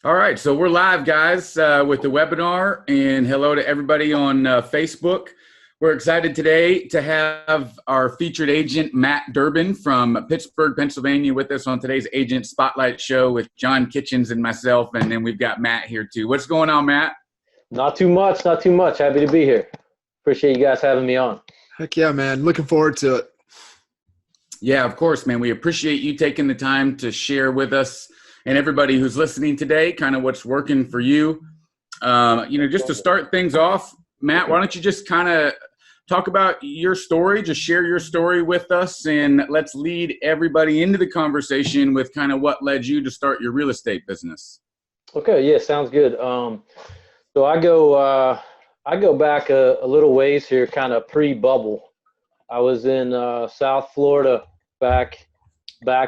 All right, so we're live, guys, with the webinar, and hello to everybody on Facebook. We're excited today to have our featured agent, Matt Durbin from Pittsburgh, Pennsylvania, with us on today's Agent Spotlight Show with John Kitchens and myself, and then we've got Matt here too. What's going on, Matt? Not too much, not too much. Happy to be here. Appreciate you guys having me on. Heck yeah, man. Looking forward to it. Yeah, of course, man. We appreciate you taking the time to share with us and everybody who's listening today, kind of what's working for you. Just to start things off, Matt, why don't you just kind of talk about your story, just share your story with us, and let's lead everybody into the conversation with kind of what led you to start your real estate business. Okay, yeah, sounds good. So I go back a little ways here, kind of pre-bubble. I was in South Florida back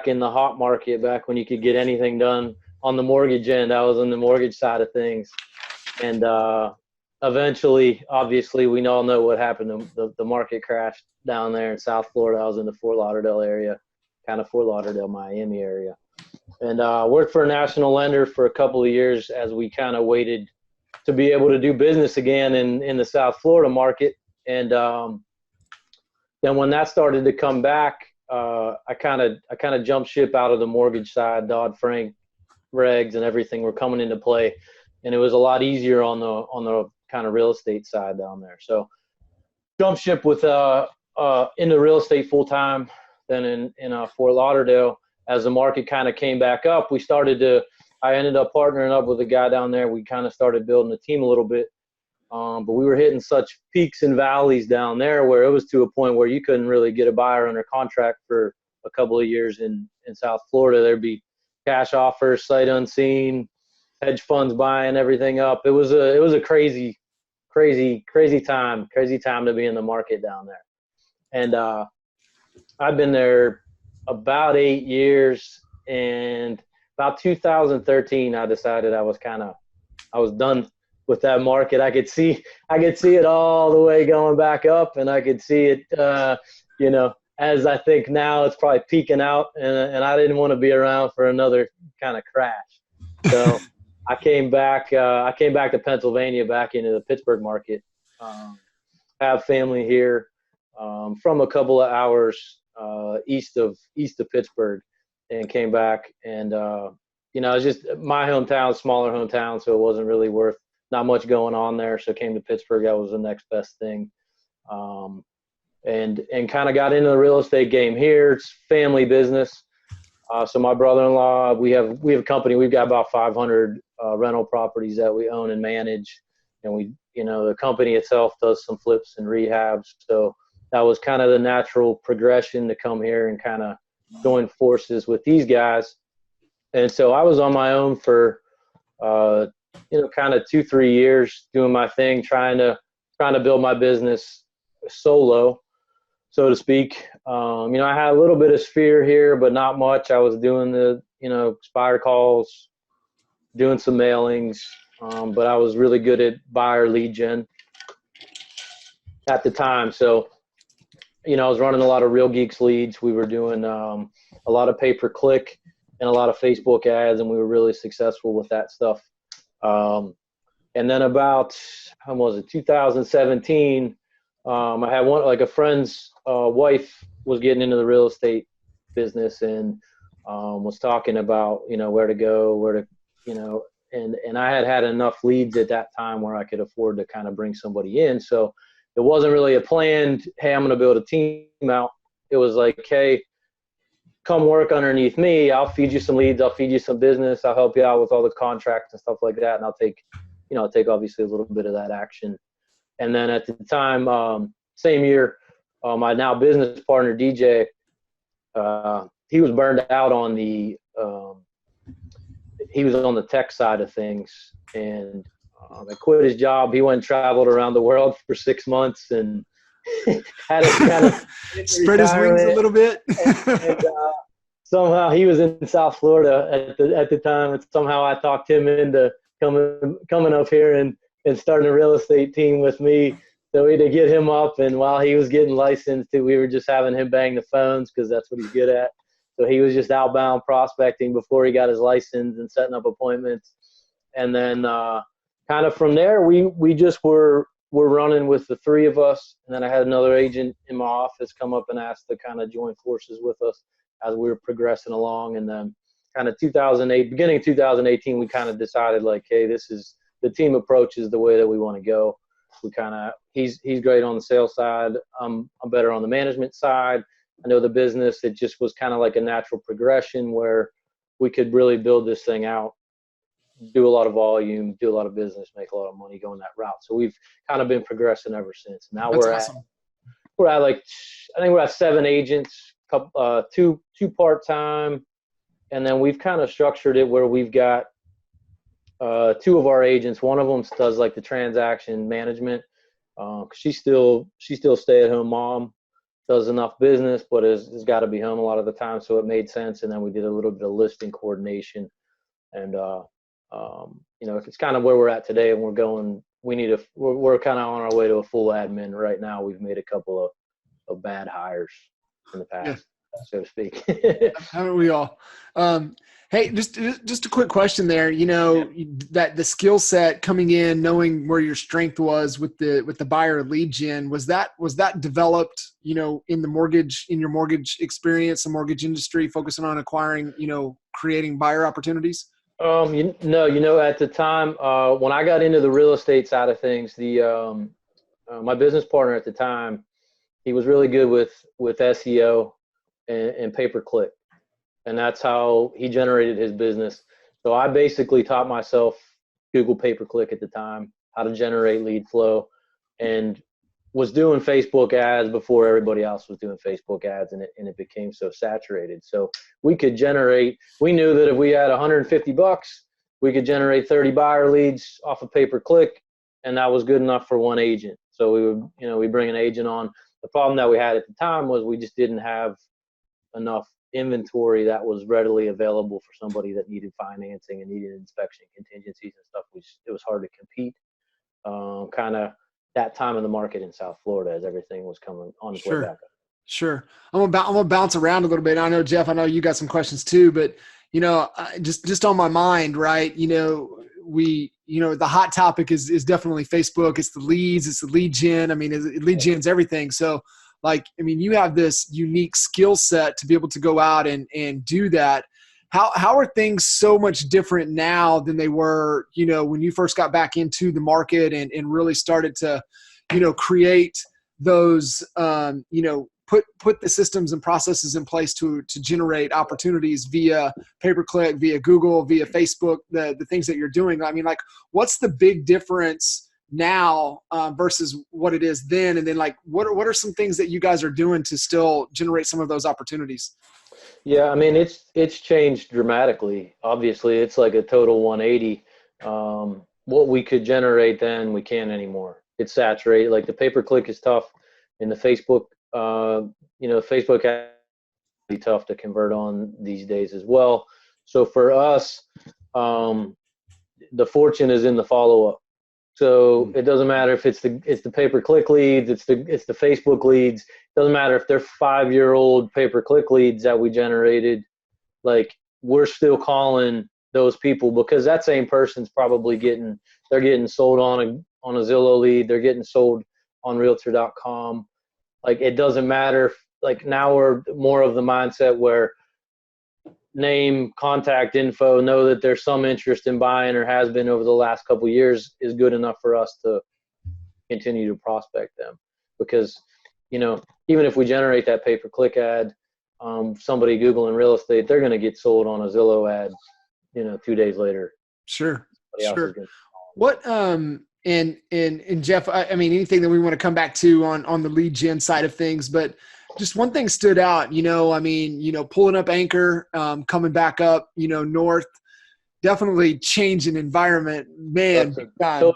in the hot market, back when you could get anything done on the mortgage end. I was on the mortgage side of things. And eventually, obviously, we all know what happened. The market crashed down there in South Florida. I was in the Fort Lauderdale area, kind of Fort Lauderdale, Miami area. And worked for a national lender for a couple of years as we kind of waited to be able to do business again in the South Florida market. And then when that started to come back, I kind of jumped ship out of the mortgage side. Dodd-Frank regs and everything were coming into play, and it was a lot easier on the kind of real estate side down there. So jumped ship with into real estate full time. Then in Fort Lauderdale, as the market kind of came back up, I ended up partnering up with a guy down there. We kind of started building a team a little bit. But we were hitting such peaks and valleys down there where it was to a point where you couldn't really get a buyer under contract for a couple of years in South Florida. There'd be cash offers, sight unseen, hedge funds buying everything up. It was a crazy time to be in the market down there. And I've been there about 8 years, and about 2013, I decided I was done with that market. I could see it all the way going back up, and I could see it, as I think now it's probably peaking out, and I didn't want to be around for another kind of crash. So I came back to Pennsylvania, back into the Pittsburgh market. Have family here, from a couple of hours east of Pittsburgh, and came back, and it's just my hometown, smaller hometown, so it wasn't really worth. Not much going on there, so came to Pittsburgh. That was the next best thing, and kind of got into the real estate game here. It's family business. So my brother-in-law, we have a company. We've got about 500 rental properties that we own and manage, and the company itself does some flips and rehabs. So that was kind of the natural progression to come here and kind of join forces with these guys. And so I was on my own for kind of 2-3 years doing my thing, trying to build my business solo, so to speak. I had a little bit of sphere here, but not much. I was doing the, expired calls, doing some mailings, but I was really good at buyer lead gen at the time. So, I was running a lot of Real Geeks leads. We were doing a lot of pay-per-click and a lot of Facebook ads, and we were really successful with that stuff. And then about, 2017, I had a friend's wife was getting into the real estate business, and was talking about, where to go, and I had enough leads at that time where I could afford to kind of bring somebody in. So it wasn't really a planned, hey, I'm going to build a team out. It was like, hey, come work underneath me. I'll feed you some leads. I'll feed you some business. I'll help you out with all the contracts and stuff like that. And I'll take obviously a little bit of that action. And then at the time, same year, my now business partner, DJ, he was burned out on he was on the tech side of things, and I quit his job. He went and traveled around the world for 6 months and had to kind of spread his wings a little bit. and somehow he was in South Florida at the time, and somehow I talked him into coming up here and starting a real estate team with me. So we had to get him up, and while he was getting licensed, we were just having him bang the phones because that's what he's good at. So he was just outbound prospecting before he got his license and setting up appointments. And then kind of from there, we just were running with the three of us. And then I had another agent in my office come up and ask to kind of join forces with us as we were progressing along. And then kind of beginning of 2018, we kind of decided like, hey, this is the team approach is the way that we want to go. We kind of, he's great on the sales side. I'm better on the management side. I know the business. It just was kind of like a natural progression where we could really build this thing out, do a lot of volume, do a lot of business, make a lot of money going that route. So we've kind of been progressing ever since. Now That's we're awesome. at like, I think we're at 7 agents, two part-time. And then we've kind of structured it where we've got 2 of our agents. One of them does like the transaction management. She's still stay-at-home mom, does enough business, but has got to be home a lot of the time. So it made sense. And then we did a little bit of listing coordination. And, it's kind of where we're at today. And we're kind of on our way to a full admin right now. We've made a couple of bad hires in the past, so to speak. Haven't we all? Hey, just a quick question there. That the skill set coming in, knowing where your strength was with the buyer lead gen, was that developed, in your mortgage experience, the mortgage industry, focusing on acquiring, creating buyer opportunities? At the time, when I got into the real estate side of things, my business partner at the time, he was really good with SEO and pay-per-click. And that's how he generated his business. So I basically taught myself Google pay-per-click at the time, how to generate lead flow, and was doing Facebook ads before everybody else was doing Facebook ads, and it became so saturated. So we knew that if we had $150, we could generate 30 buyer leads off of pay-per-click, and that was good enough for one agent. So we bring an agent on. The problem that we had at the time was we just didn't have enough inventory that was readily available for somebody that needed financing and needed inspection contingencies and stuff. It was hard to compete. Kind of that time in the market in South Florida as everything was coming on its way back up. Sure. I'm gonna bounce around a little bit. I know, Jeff, I know you got some questions too, but just on my mind, right? The hot topic is definitely Facebook. It's the leads, it's the lead gen. I mean, lead gen's everything. So you have this unique skill set to be able to go out and do that. How are things so much different now than they were, when you first got back into the market and really started to, create those, put the systems and processes in place to generate opportunities via pay-per-click, via Google, via Facebook, the things that you're doing? I mean, what's the big difference now versus what it is then? And then what are some things that you guys are doing to still generate some of those opportunities? Yeah, I mean, it's changed dramatically. Obviously, it's like a total 180. What we could generate then, we can't anymore. It's saturated. Like the pay-per-click is tough, and the Facebook, Facebook has be tough to convert on these days as well. So for us, the fortune is in the follow-up. So it doesn't matter if it's the pay-per-click leads, it's the Facebook leads. It doesn't matter if they're 5-year-old pay-per-click leads that we generated. Like, we're still calling those people because that same person's probably getting sold on a Zillow lead. They're getting sold on Realtor.com. Like, it doesn't matter. Like, now we're more of the mindset where name, contact info, know that there's some interest in buying or has been over the last couple of years is good enough for us to continue to prospect them. Because, even if we generate that pay-per-click ad, somebody Googling real estate, they're going to get sold on a Zillow ad, 2 days later. Sure. What, and Jeff, I mean, anything that we want to come back to on the lead gen side of things, but just one thing stood out, pulling up Anchor, coming back up, north, definitely change in environment, man. It's a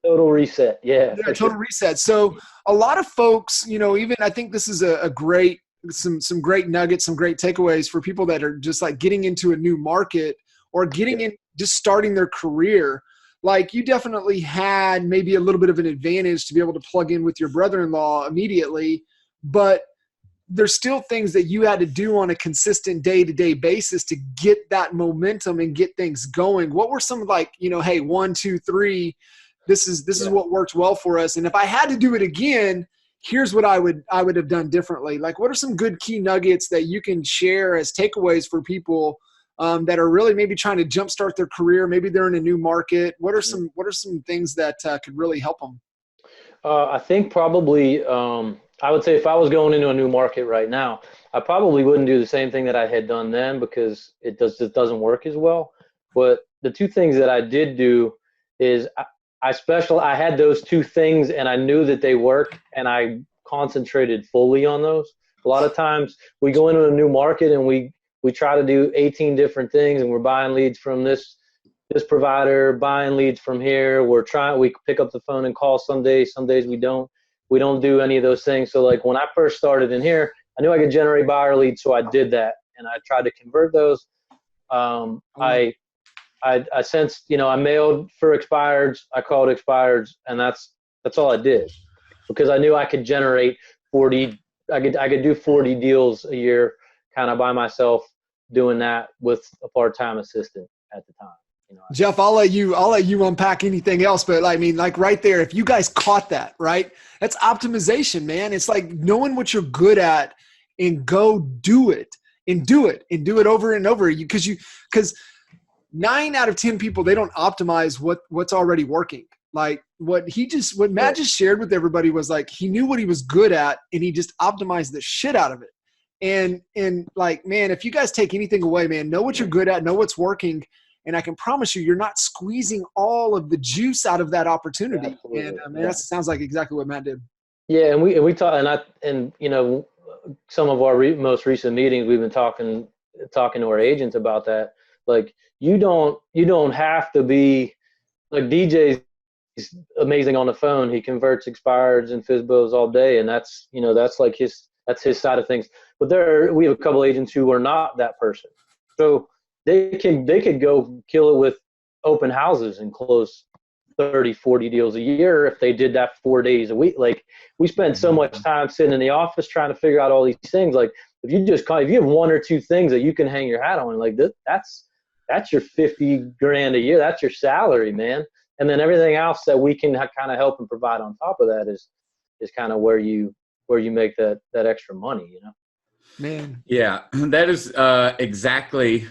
total reset. Yeah, total reset. So a lot of folks, even I think this is a great, some great nuggets, some great takeaways for people that are just like getting into a new market or getting in, just starting their career. Like, you definitely had maybe a little bit of an advantage to be able to plug in with your brother-in-law immediately, but there's still things that you had to do on a consistent day-to-day basis to get that momentum and get things going. What were some, like, you know, hey, 1, 2, 3, this is what worked well for us. And if I had to do it again, here's what I would have done differently. Like, what are some good key nuggets that you can share as takeaways for people that are really maybe trying to jumpstart their career? Maybe they're in a new market. What are some things that could really help them? I think probably, I would say if I was going into a new market right now, I probably wouldn't do the same thing that I had done then, because it just doesn't work as well. But the two things that I did do is I had those two things and I knew that they work, and I concentrated fully on those. A lot of times we go into a new market and we try to do 18 different things, and we're buying leads from this provider, buying leads from here. We pick up the phone and call some days we don't do any of those things. So like when I first started in here, I knew I could generate buyer leads, so I did that, and I tried to convert those. I sensed, you know, I mailed for expireds, I called expireds, and that's all I did, because I knew I could generate 40. I could do 40 deals a year, kind of by myself, doing that with a part-time assistant at the time. You know, Jeff, I'll let you unpack anything else, but I mean, like right there, if you guys caught that, right, that's optimization, man. It's like knowing what you're good at and go do it and do it over and over. Because 9 out of 10 people, they don't optimize what's already working. Like what Matt just shared with everybody was like, he knew what he was good at and he just optimized the shit out of it. And like, man, if you guys take anything away, man, know what you're good at, know what's working. And I can promise you're not squeezing all of the juice out of that opportunity. Absolutely. And I mean, that sounds like exactly what Matt did. Yeah, and we talk, and you know, some of our most recent meetings, we've been talking to our agents about that. Like, you don't have to be like DJ's amazing on the phone. He converts expireds and FSBOs all day, and that's like his side of things. But we have a couple agents who are not that person, so they could go kill it with open houses and close 30, 40 deals a year if they did that 4 days a week. Like, we spend so much time sitting in the office trying to figure out all these things. Like, if you have 1 or 2 things that you can hang your hat on, like that's your 50 grand a year. That's your salary, man. And then everything else that we can kind of help and provide on top of that is kind of where you make that extra money, you know? Man. Yeah, that is exactly,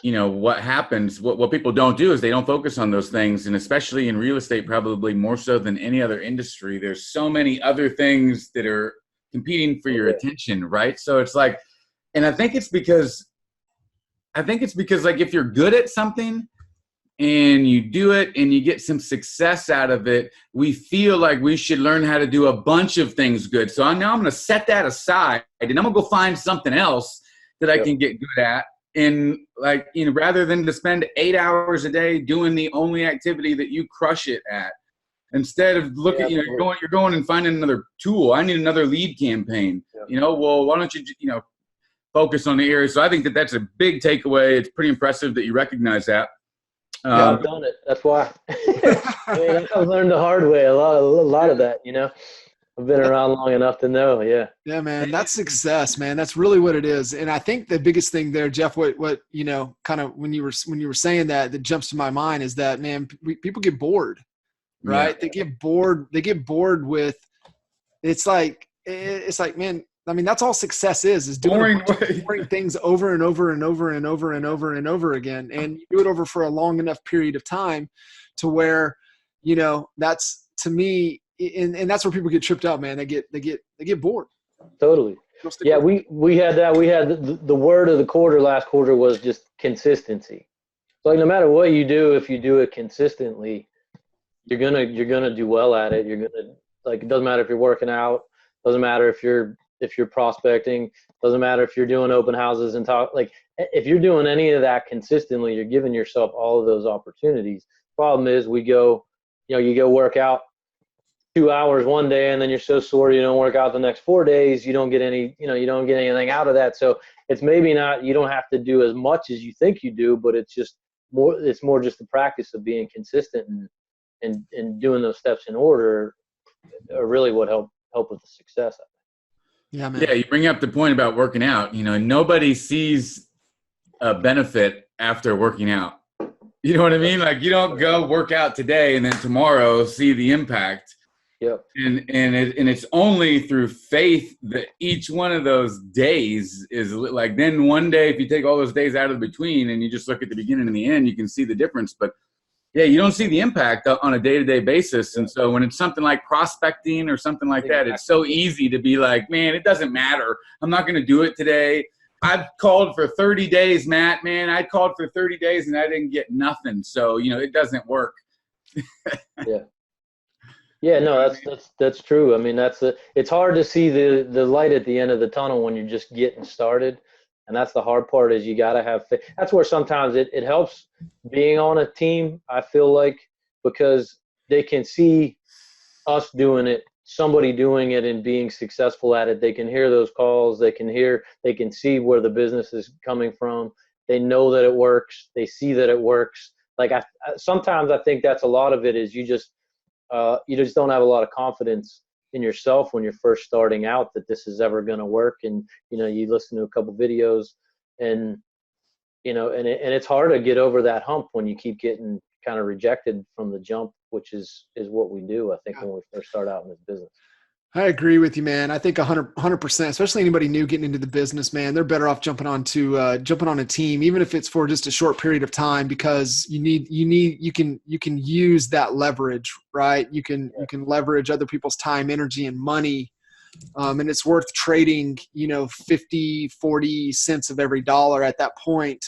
you know, what happens. What people don't do is they don't focus on those things. And especially in real estate, probably more so than any other industry, there's so many other things that are competing for your attention, right? So it's like, and I think it's because like if you're good at something and you do it and you get some success out of it, we feel like we should learn how to do a bunch of things good. So now I'm going to set that aside and I'm going to go find something else that I can get good at. And like, you know, rather than to spend 8 hours a day doing the only activity that you crush it at, instead of looking, you know, you're going and finding another tool. I need another lead campaign, you know, well, why don't you, you know, focus on the area. So I think that's a big takeaway. It's pretty impressive that you recognize that. Yeah, I've done it. That's why. I mean, I've learned the hard way. A lot of that, you know. I've been around long enough to know. Yeah. Yeah, man. That's success, man. That's really what it is. And I think the biggest thing there, Jeff, what you know, kind of when you were saying that jumps to my mind is that, man, people get bored, right? Yeah. They get bored with. It's like, man. I mean, that's all success is doing boring things over and over and over and over and over and over again. And you do it over for a long enough period of time to where, you know, that's, to me, and that's where people get tripped up, man. They get bored. Totally. Yeah, we had that. We had the word of the quarter last quarter was just consistency. So like, no matter what you do, if you do it consistently, you're gonna do well at it. You're gonna, like, it doesn't matter if you're working out, doesn't matter if you're prospecting, doesn't matter if you're doing open houses and talk. Like, if you're doing any of that consistently, you're giving yourself all of those opportunities. Problem is, you go work out 2 hours one day and then you're so sore you don't work out the next 4 days. You don't get anything out of that. So it's maybe not, you don't have to do as much as you think you do, but it's more just the practice of being consistent and doing those steps in order are really what help with the success. Yeah, man. Yeah, you bring up the point about working out. Nobody sees a benefit after working out. You know what I mean? Like, you don't go work out today and then tomorrow see the impact. Yep. And it's only through faith that each one of those days is like, then one day, if you take all those days out of the between and you just look at the beginning and the end, you can see the difference. But yeah, you don't see the impact on a day-to-day basis. And so when it's something like prospecting or something like that, it's so easy to be like, man, it doesn't matter. I'm not going to do it today. I've called for 30 days, Matt, man. I called for 30 days and I didn't get nothing. So, it doesn't work. Yeah. Yeah, no, that's true. I mean, it's hard to see the light at the end of the tunnel when you're just getting started. And that's the hard part, is you got to have faith. That's where sometimes it helps being on a team, I feel like, because they can see us doing it, somebody doing it and being successful at it. They can hear those calls. They can see where the business is coming from. They know that it works. They see that it works. Like sometimes I think that's a lot of it, is you just don't have a lot of confidence in yourself when you're first starting out that this is ever going to work. And, you listen to a couple videos and, and it's hard to get over that hump when you keep getting kind of rejected from the jump, which is what we do, I think, when we first start out in this business. I agree with you, man. I think 100%, especially anybody new getting into the business, man, they're better off jumping on a team, even if it's for just a short period of time, because you can use that leverage, right? You can leverage other people's time, energy, and money. And it's worth trading, 50, 40 cents of every dollar at that point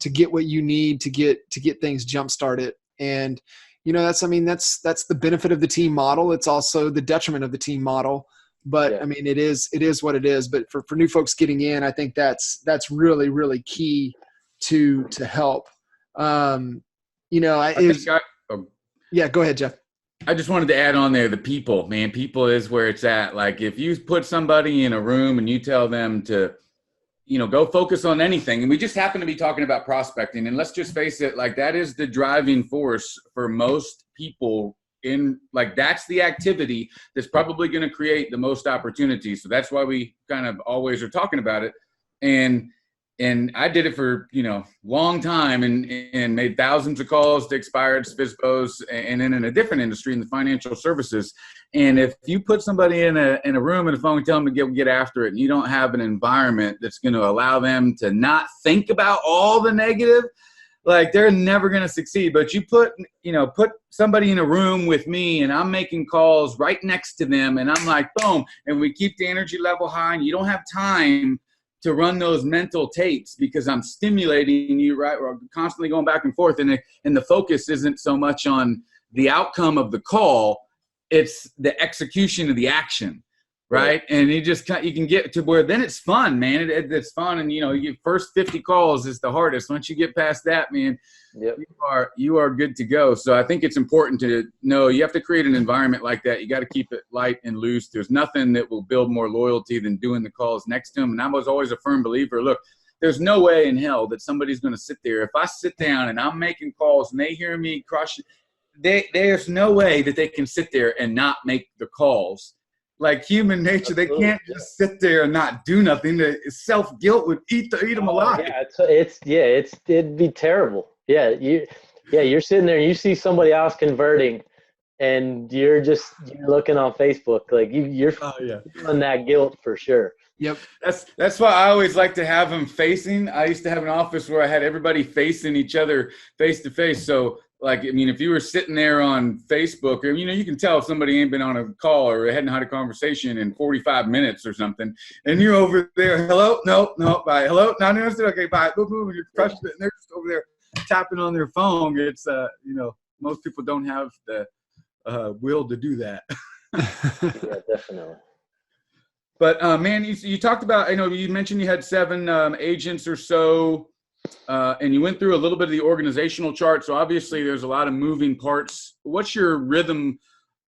to get what you need to get things jump started. And that's the benefit of the team model. It's also the detriment of the team model, but yeah. I mean, it is what it is. But for new folks getting in, I think that's really, really key to help. Yeah, go ahead, Jeff. I just wanted to add on there, the people, man. People is where it's at. Like, if you put somebody in a room and you tell them to, go focus on anything. And we just happen to be talking about prospecting. And let's just face it, like, that is the driving force for most people that's the activity that's probably going to create the most opportunities. So that's why we kind of always are talking about it. And I did it for, long time and made thousands of calls to expired FSBOs, and then in a different industry, in the financial services. And if you put somebody in a room and a phone and tell them to get after it, and you don't have an environment that's going to allow them to not think about all the negative, like, they're never going to succeed. But you put somebody in a room with me and I'm making calls right next to them and I'm like, boom, and we keep the energy level high, and you don't have time to run those mental tapes because I'm stimulating you, right? We're constantly going back and forth, and the focus isn't so much on the outcome of the call, it's the execution of the action, right? And you can get to where then it's fun, man. It's fun, and your first 50 calls is the hardest. Once you get past that, man, yep, you are good to go. So I think it's important to know you have to create an environment like that. You got to keep it light and loose. There's nothing that will build more loyalty than doing the calls next to them. And I was always a firm believer, look, there's no way in hell that somebody's going to sit there. If I sit down and I'm making calls and they hear me crush it, there's no way that they can sit there and not make the calls. Like human nature, they can't just sit there and not do nothing. The self-guilt would eat them alive. Yeah, it'd be terrible. Yeah, you're sitting there and you see somebody else converting, and you're looking on Facebook, like you're feeling that guilt for sure. Yep. That's why I always like to have them facing. I used to have an office where I had everybody facing each other face to face. So, like, I mean, if you were sitting there on Facebook, or, you can tell if somebody ain't been on a call or hadn't had a conversation in 45 minutes or something, and you're over there, hello, no, bye, hello, no, okay, bye, boom, boom, and you're crushing it, and they're just over there tapping on their phone. It's, most people don't have the will to do that. Yeah, definitely. But, man, you talked about, you mentioned you had 7 agents or so. And you went through a little bit of the organizational chart. So obviously there's a lot of moving parts. What's your rhythm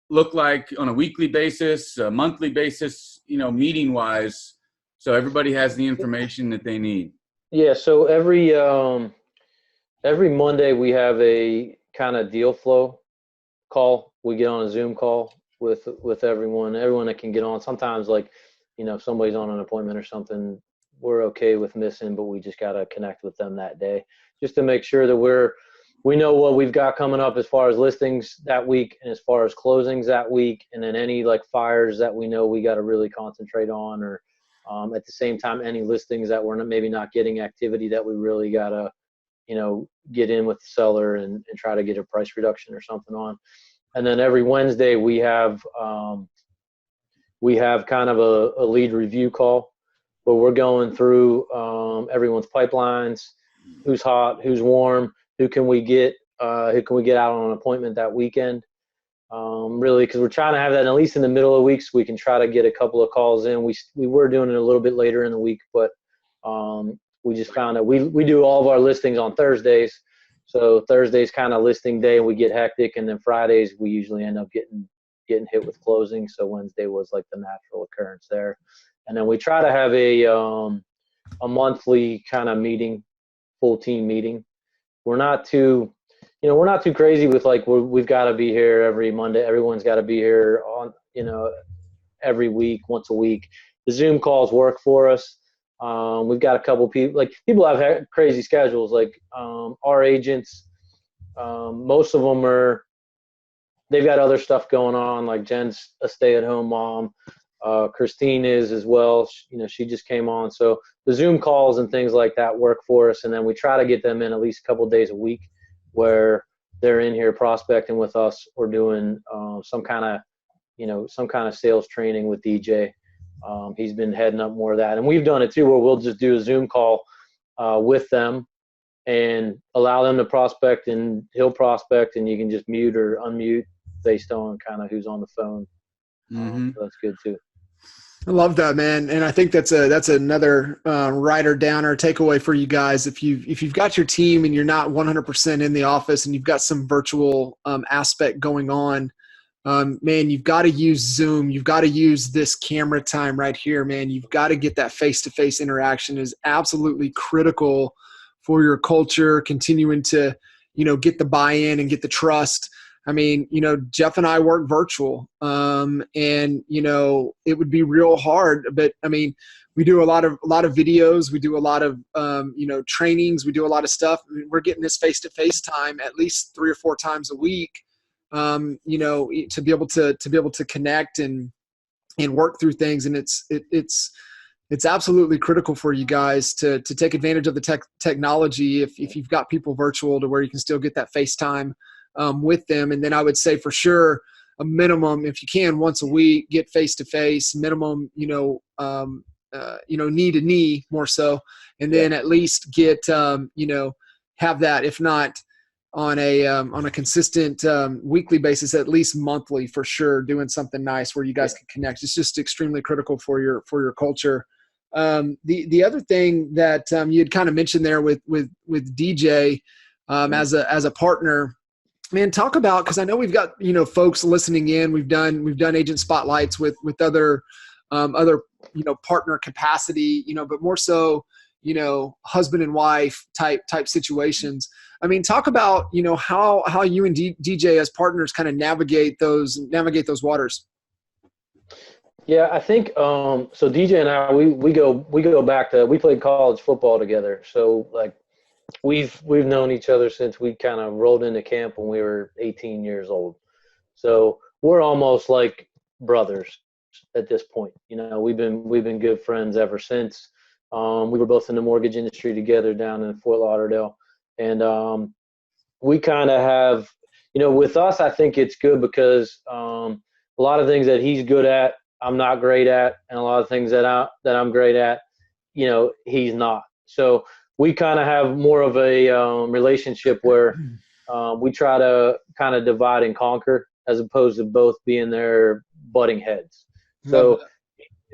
look like on a weekly basis, a monthly basis, meeting wise, so everybody has the information that they need? Yeah. So every Monday we have a kind of deal flow call. We get on a Zoom call with everyone that can get on. Sometimes, like, if somebody's on an appointment or something, we're okay with missing, but we just got to connect with them that day just to make sure that we know what we've got coming up as far as listings that week and as far as closings that week. And then any like fires that we know we got to really concentrate on, or at the same time, any listings that we're maybe not getting activity that we really got to, get in with the seller and try to get a price reduction or something on. And then every Wednesday we have kind of a lead review call where we're going through everyone's pipelines, who's hot, who's warm, who can we get out on an appointment that weekend. Really, because we're trying to have that at least in the middle of the week so we can try to get a couple of calls in. We were doing it a little bit later in the week, but we just found that we do all of our listings on Thursdays. So Thursday's kind of listing day and we get hectic, and then Fridays we usually end up getting hit with closing. So Wednesday was like the natural occurrence there. And then we try to have a monthly kind of meeting, full team meeting. We're not too crazy with like we've got to be here every Monday. Everyone's got to be here on every week, once a week. The Zoom calls work for us. We've got a couple people, like people have crazy schedules. Like our agents, most of them they've got other stuff going on. Like Jen's a stay-at-home mom. Christine is as well. She just came on. So the Zoom calls and things like that work for us. And then we try to get them in at least a couple of days a week where they're in here prospecting with us or doing some kind of sales training with DJ. He's been heading up more of that. And we've done it too, where we'll just do a Zoom call with them and allow them to prospect, and he'll prospect, and you can just mute or unmute based on kind of who's on the phone. So that's good too. I love that, man. And I think that's another writer downer takeaway for you guys. If you've got your team and you're not 100% in the office and you've got some virtual aspect going on, man, you've got to use Zoom. You've got to use this camera time right here, man. You've got to get that face-to-face interaction is absolutely critical for your culture, continuing to, get the buy-in and get the trust. I mean, Jeff and I work virtual, and, it would be real hard, but I mean, we do a lot of videos. We do a lot of, trainings. We do a lot of stuff. I mean, we're getting this face-to-face time at least 3 or 4 times a week, to be able to connect and work through things. And it's absolutely critical for you guys to take advantage of the technology. If you've got people virtual to where you can still get that FaceTime with them. And then I would say for sure a minimum, if you can, once a week, get face-to-face, minimum, knee to knee more so. And then at least get, have that, if not on a consistent weekly basis, at least monthly for sure, doing something nice where you guys can connect. It's just extremely critical for your culture. The other thing that you had kind of mentioned there with DJ as a partner, man, talk about, because I know we've got folks listening in. We've done agent spotlights with other partner capacity, but more so husband and wife type situations. I mean, talk about how you and DJ as partners kind of navigate those waters. Yeah, I think so. DJ and I we go back to, we played college football together. So like we've known each other since we kind of rolled into camp when we were 18 years old. So we're almost like brothers at this point. We've been good friends ever since. We were both in the mortgage industry together down in Fort Lauderdale, and we kind of have, with us, I think it's good because a lot of things that he's good at, I'm not great at, and a lot of things that I'm great at, he's not. So we kind of have more of a relationship where we try to kind of divide and conquer as opposed to both being there butting heads. So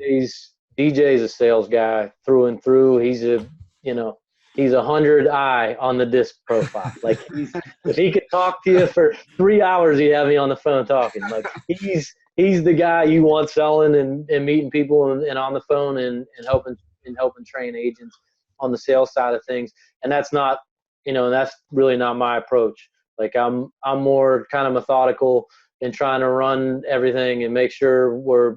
DJ's a sales guy through and through. He's a 100 eye on the disc profile. Like if he could talk to you for 3 hours, he'd have me on the phone talking. Like he's the guy you want selling and meeting people and on the phone and helping train agents on the sales side of things. And that's not, that's really not my approach. Like I'm more kind of methodical in trying to run everything and make sure we're,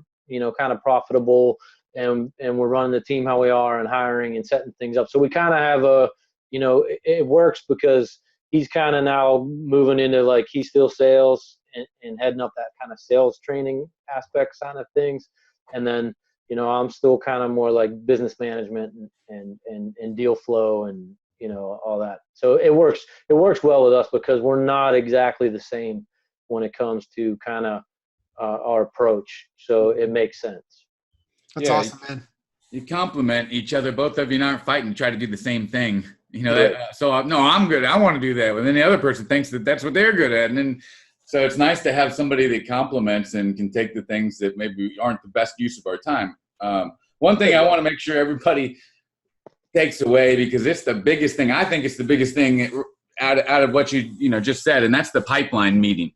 kind of profitable and we're running the team how we are and hiring and setting things up. So we kind of have it works because he's kind of now moving into like he's still sales and heading up that kind of sales training aspect kind of things. And then, I'm still kind of more like business management and deal flow and, all that. So it works well with us because we're not exactly the same when it comes to kind of our approach. So it makes sense. That's awesome, man. You complement each other. Both of you aren't fighting, try to do the same thing. Right. No, I'm good. I want to do that. And then the other person thinks that that's what they're good at. And then, so it's nice to have somebody that complements and can take the things that maybe aren't the best use of our time. One thing I want to make sure everybody takes away, because it's the biggest thing. I think it's the biggest thing out of what you just said, and that's the pipeline meeting.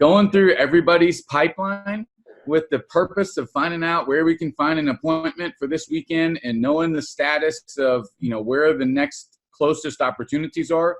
Going through everybody's pipeline with the purpose of finding out where we can find an appointment for this weekend and knowing the status of, where the next closest opportunities are.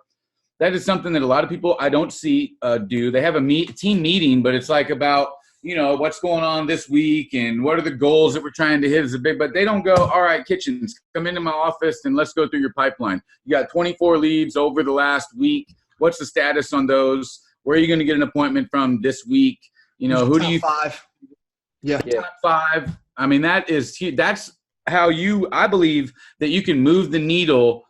That is something that a lot of people I don't see do. They have a team meeting, but it's like about, what's going on this week and what are the goals that we're trying to hit but they don't go, all right, Kitchens, come into my office and let's go through your pipeline. You got 24 leads over the last week. What's the status on those? Where are you going to get an appointment from this week? Who do you – five. Yeah. Top five. I mean, that's how I believe that you can move the needle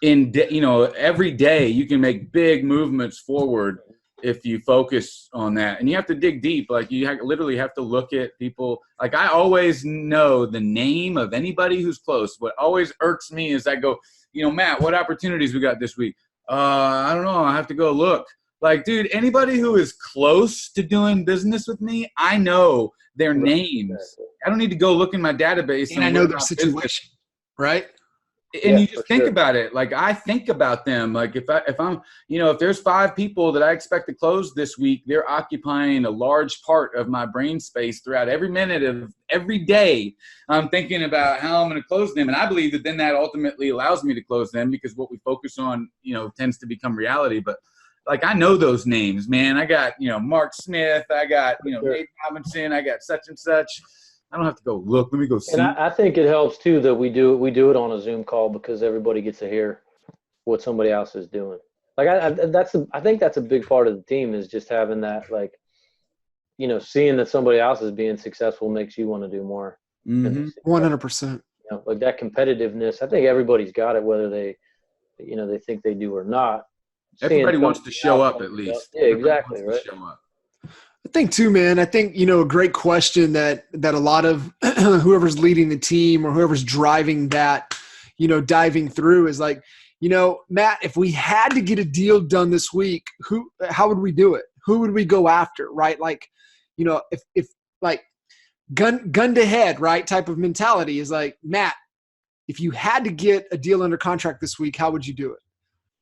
every day. You can make big movements forward if you focus on that. And you have to dig deep. Like literally have to look at people. Like I always know the name of anybody who's close. What always irks me is I go, Matt, what opportunities we got this week? I don't know. I have to go look. Like, dude, anybody who is close to doing business with me, I know their names. I don't need to go look in my database. And I know their situation, right? And you just think about it. Like I think about them. Like if I'm, if there's 5 people that I expect to close this week, they're occupying a large part of my brain space throughout every minute of every day. I'm thinking about how I'm going to close them. And I believe that then that ultimately allows me to close them because what we focus on, tends to become reality. But like I know those names, man. I got, Mark Smith. I got, Nate Robinson. I got such and such. I don't have to go look. Let me go see. And I think it helps too that we do it on a Zoom call because everybody gets to hear what somebody else is doing. Like I think that's a big part of the team is just having that, like, seeing that somebody else is being successful makes you want to do more. 100%. Like that competitiveness. I think everybody's got it, whether they think they do or not. Everybody wants to show up at least. Yeah, exactly. Right. I think too, man. I think, a great question that a lot of whoever's leading the team or whoever's driving that, diving through is like, Matt, if we had to get a deal done this week, how would we do it? Who would we go after? Right. Like, if like gun to head, right, type of mentality is like, Matt, if you had to get a deal under contract this week, how would you do it?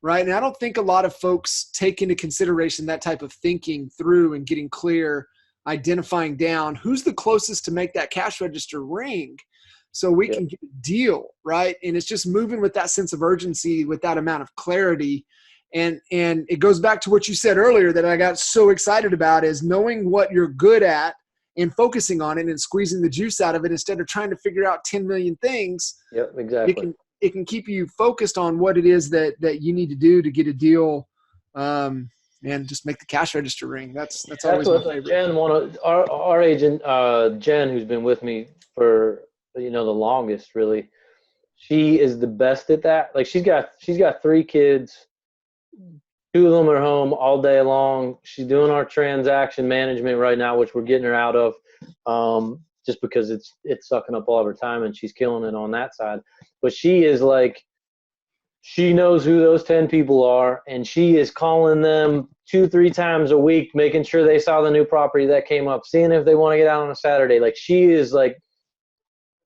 Right. And I don't think a lot of folks take into consideration that type of thinking through and getting clear, identifying down who's the closest to make that cash register ring so we can get a deal. Right. And it's just moving with that sense of urgency, with that amount of clarity. And it goes back to what you said earlier that I got so excited about is knowing what you're good at and focusing on it and squeezing the juice out of it instead of trying to figure out 10 million things. Yep, exactly. It can keep you focused on what it is that you need to do to get a deal, and just make the cash register ring. That's always my favorite. Jen, our agent, Jen, who's been with me for the longest, really, she is the best at that. Like she's got 3 kids, 2 of them are home all day long. She's doing our transaction management right now, which we're getting her out of. Just because it's sucking up all of her time and she's killing it on that side. But she is like, she knows who those 10 people are and she is calling them 2-3 times a week, making sure they saw the new property that came up, seeing if they want to get out on a Saturday. Like she is like,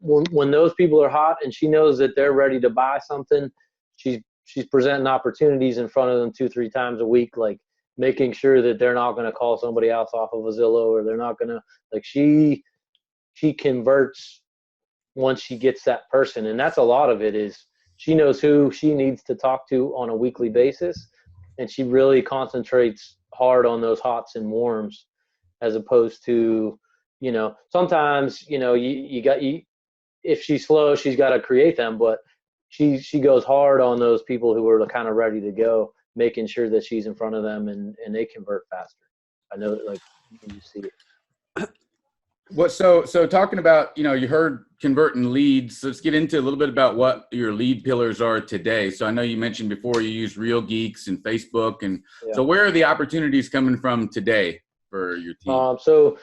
when those people are hot and she knows that they're ready to buy something, she's presenting opportunities in front of them 2-3 times a week, like making sure that they're not going to call somebody else off of a Zillow or they're not going to, like she converts once she gets that person. And that's a lot of it is she knows who she needs to talk to on a weekly basis. And she really concentrates hard on those hots and warms as opposed to, sometimes, if she's slow, she's got to create them, but she goes hard on those people who are kind of ready to go, making sure that she's in front of them and they convert faster. I know that, like, you see it. So talking about, you heard converting leads. So let's get into a little bit about what your lead pillars are today. So I know you mentioned before you use Real Geeks and Facebook. And so where are the opportunities coming from today for your team? So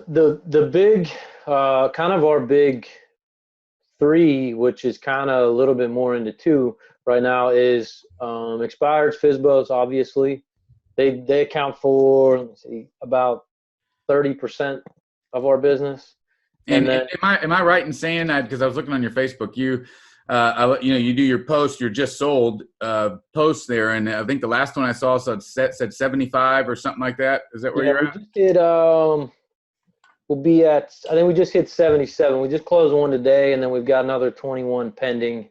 the big, kind of our big three, which is kind of a little bit more into two right now, is expireds, FSBOs, obviously. They account for, let's see, about 30% of our business. And then, am I right in saying that, because I was looking on your Facebook, you do your post, you're just sold posts there, and I think the last one I saw said 75 or something like that. Is that where you're at? We just did, we'll be at, I think we just hit 77. We just closed one today, and then we've got another 21 pending.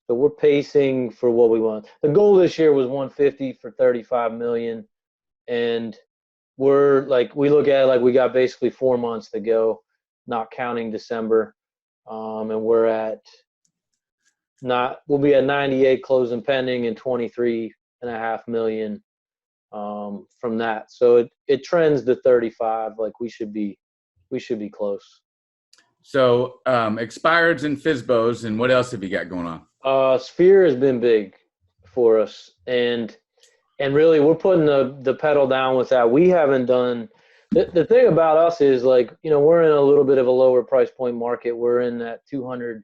So we're pacing for what we want. The goal this year was 150 for 35 million, and we're like, we look at it like we got basically 4 months to go, not counting December, and we'll be at 98 closing pending and 23.5 million from that. So it trends to 35. Like we should be close. So expireds and FSBOs, and what else have you got going on? Sphere has been big for us, and really we're putting the pedal down with that. We haven't done the thing about us is, like, we're in a little bit of a lower price point market. We're in that 200,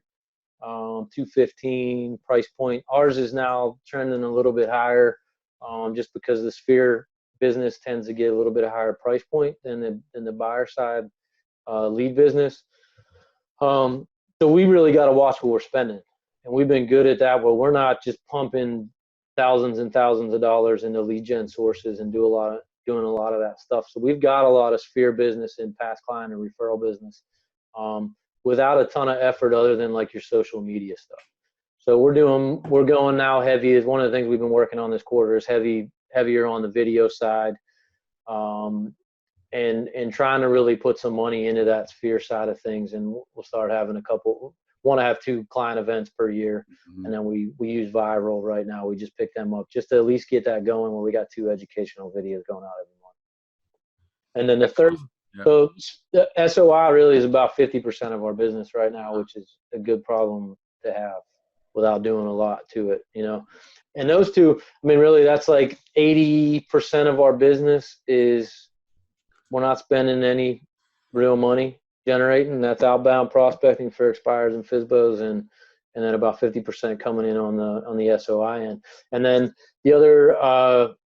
215 price point. Ours is now trending a little bit higher, just because the Sphere business tends to get a little bit higher price point than the buyer side lead business. So we really got to watch what we're spending, and we've been good at that, where we're not just pumping thousands and thousands of dollars into lead gen sources and doing a lot of that stuff. So we've got a lot of Sphere business in past client and referral business, without a ton of effort other than like your social media stuff. So we're going now heavy. Is one of the things we've been working on this quarter is heavier on the video side, and trying to really put some money into that Sphere side of things. And we'll start having want to have 2 client events per year. And then we use Viral right now. We just picked them up just to at least get that going, where we got 2 educational videos going out every month. And then the third, so the SOI really is about 50% of our business right now, which is a good problem to have without doing a lot to it, And those 2, I mean, really that's like 80% of our business is we're not spending any real money generating. That's outbound prospecting for expires and FSBOs, and then about 50% coming in on the SOI end. And then the other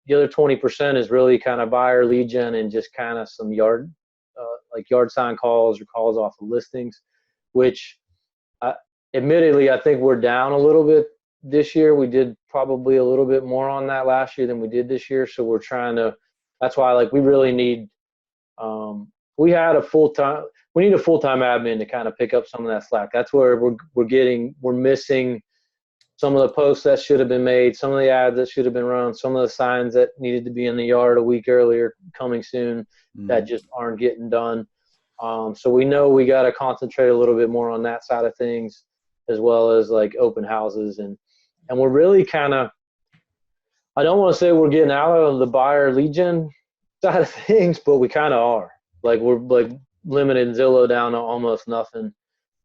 20% is really kind of buyer lead gen and just kind of some yard sign calls or calls off of listings, which admittedly I think we're down a little bit this year. We did probably a little bit more on that last year than we did this year. So we're trying to, that's why, like, we really need, we need a full-time admin to kind of pick up some of that slack. That's where we're missing some of the posts that should have been made, some of the ads that should have been run, some of the signs that needed to be in the yard a week earlier, coming soon, that just aren't getting done. So we know we got to concentrate a little bit more on that side of things, as well as like open houses. And we're really kind of, I don't want to say we're getting out of the buyer lead gen side of things, but we kind of are. Like, we're like limited Zillow down to almost nothing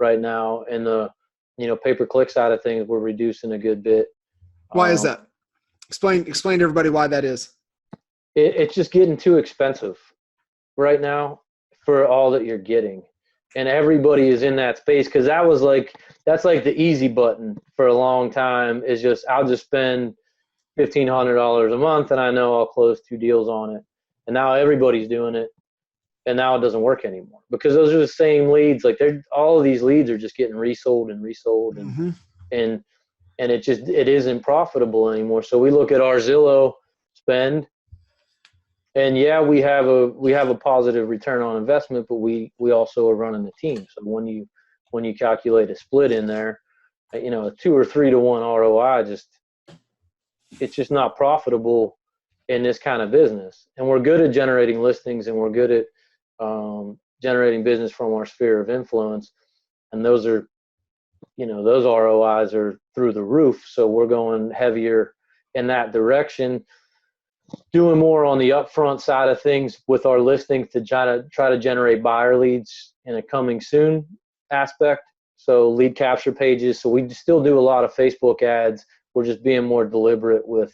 right now. And the, pay-per-click side of things, we're reducing a good bit. Why is that? Explain to everybody why that is. It's just getting too expensive right now for all that you're getting. And everybody is in that space, because that's like the easy button for a long time, is just, I'll just spend $1,500 a month and I know I'll close 2 deals on it. And now everybody's doing it. And now it doesn't work anymore, because those are the same leads. Like, all of these leads are just getting resold, and it isn't profitable anymore. So we look at our Zillow spend, and we have a positive return on investment, but we also are running the team. So when you calculate a split in there, a 2 or 3 to 1 ROI, it's just not profitable in this kind of business. And we're good at generating listings, and we're good at generating business from our sphere of influence. and those are, those ROIs are through the roof. So we're going heavier in that direction, doing more on the upfront side of things with our listings to try to generate buyer leads in a coming soon aspect. So lead capture pages. So we still do a lot of Facebook ads. We're just being more deliberate with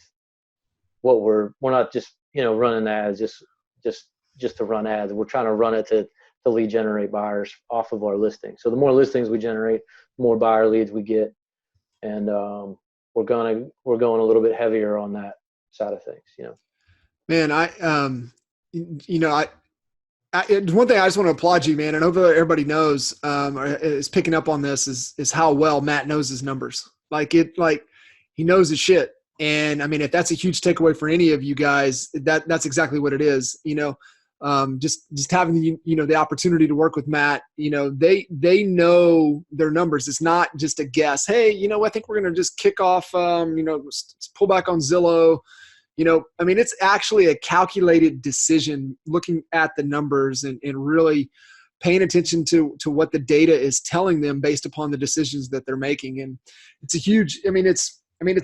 what we're not just, running ads just to run ads. We're trying to run it to lead generate buyers off of our listings. So the more listings we generate, the more buyer leads we get. And we're going a little bit heavier on that side of things, Man, one thing I just want to applaud you, man, and hopefully everybody knows is picking up on this is how well Matt knows his numbers. Like he knows his shit. And I mean, if that's a huge takeaway for any of you guys, that's exactly what it is. Just having the opportunity to work with Matt, they know their numbers. It's not just a guess. Hey, I think we're going to just kick off, pull back on Zillow. I mean, it's actually a calculated decision looking at the numbers and really paying attention to what the data is telling them based upon the decisions that they're making. And it's a huge, it's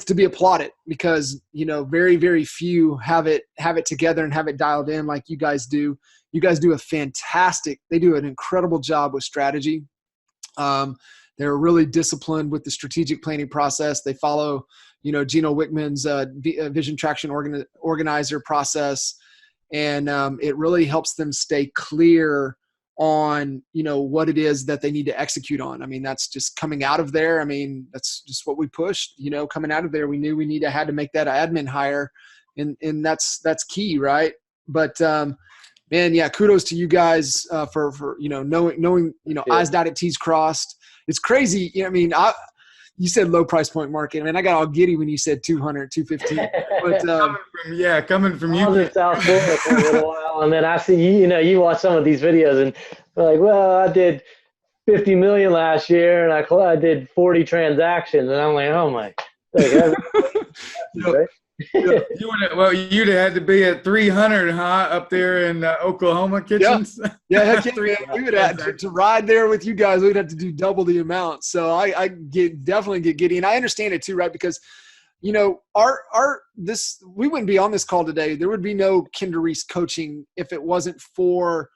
to be applauded because, very, very few have it together and have it dialed in like you guys do. You guys do they do an incredible job with strategy. They're really disciplined with the strategic planning process. They follow, Gino Wickman's vision traction organizer process. And it really helps them stay clear on, what it is that they need to execute on. I mean, that's just coming out of there. I mean, that's just what we pushed, coming out of there. We knew we had to make that admin hire and that's key. Right. But, man, yeah, kudos to you guys for knowing, I's dotted, T's crossed. It's crazy. You said low price point market. I mean, I got all giddy when you said 200, 215. But coming from you. I was in South Florida for a little while, and then I see you watch some of these videos, and you're like, well, I did 50 million last year, and I did 40 transactions, and I'm like, oh my, right? You'd have had to be at 300, huh? Up there in Oklahoma kitchens. Yeah, heck yeah, man. We would have to ride there with you guys. We'd have to do double the amount. So I definitely get giddy, and I understand it too, right? Because we wouldn't be on this call today. There would be no Kinder Reese coaching if it wasn't for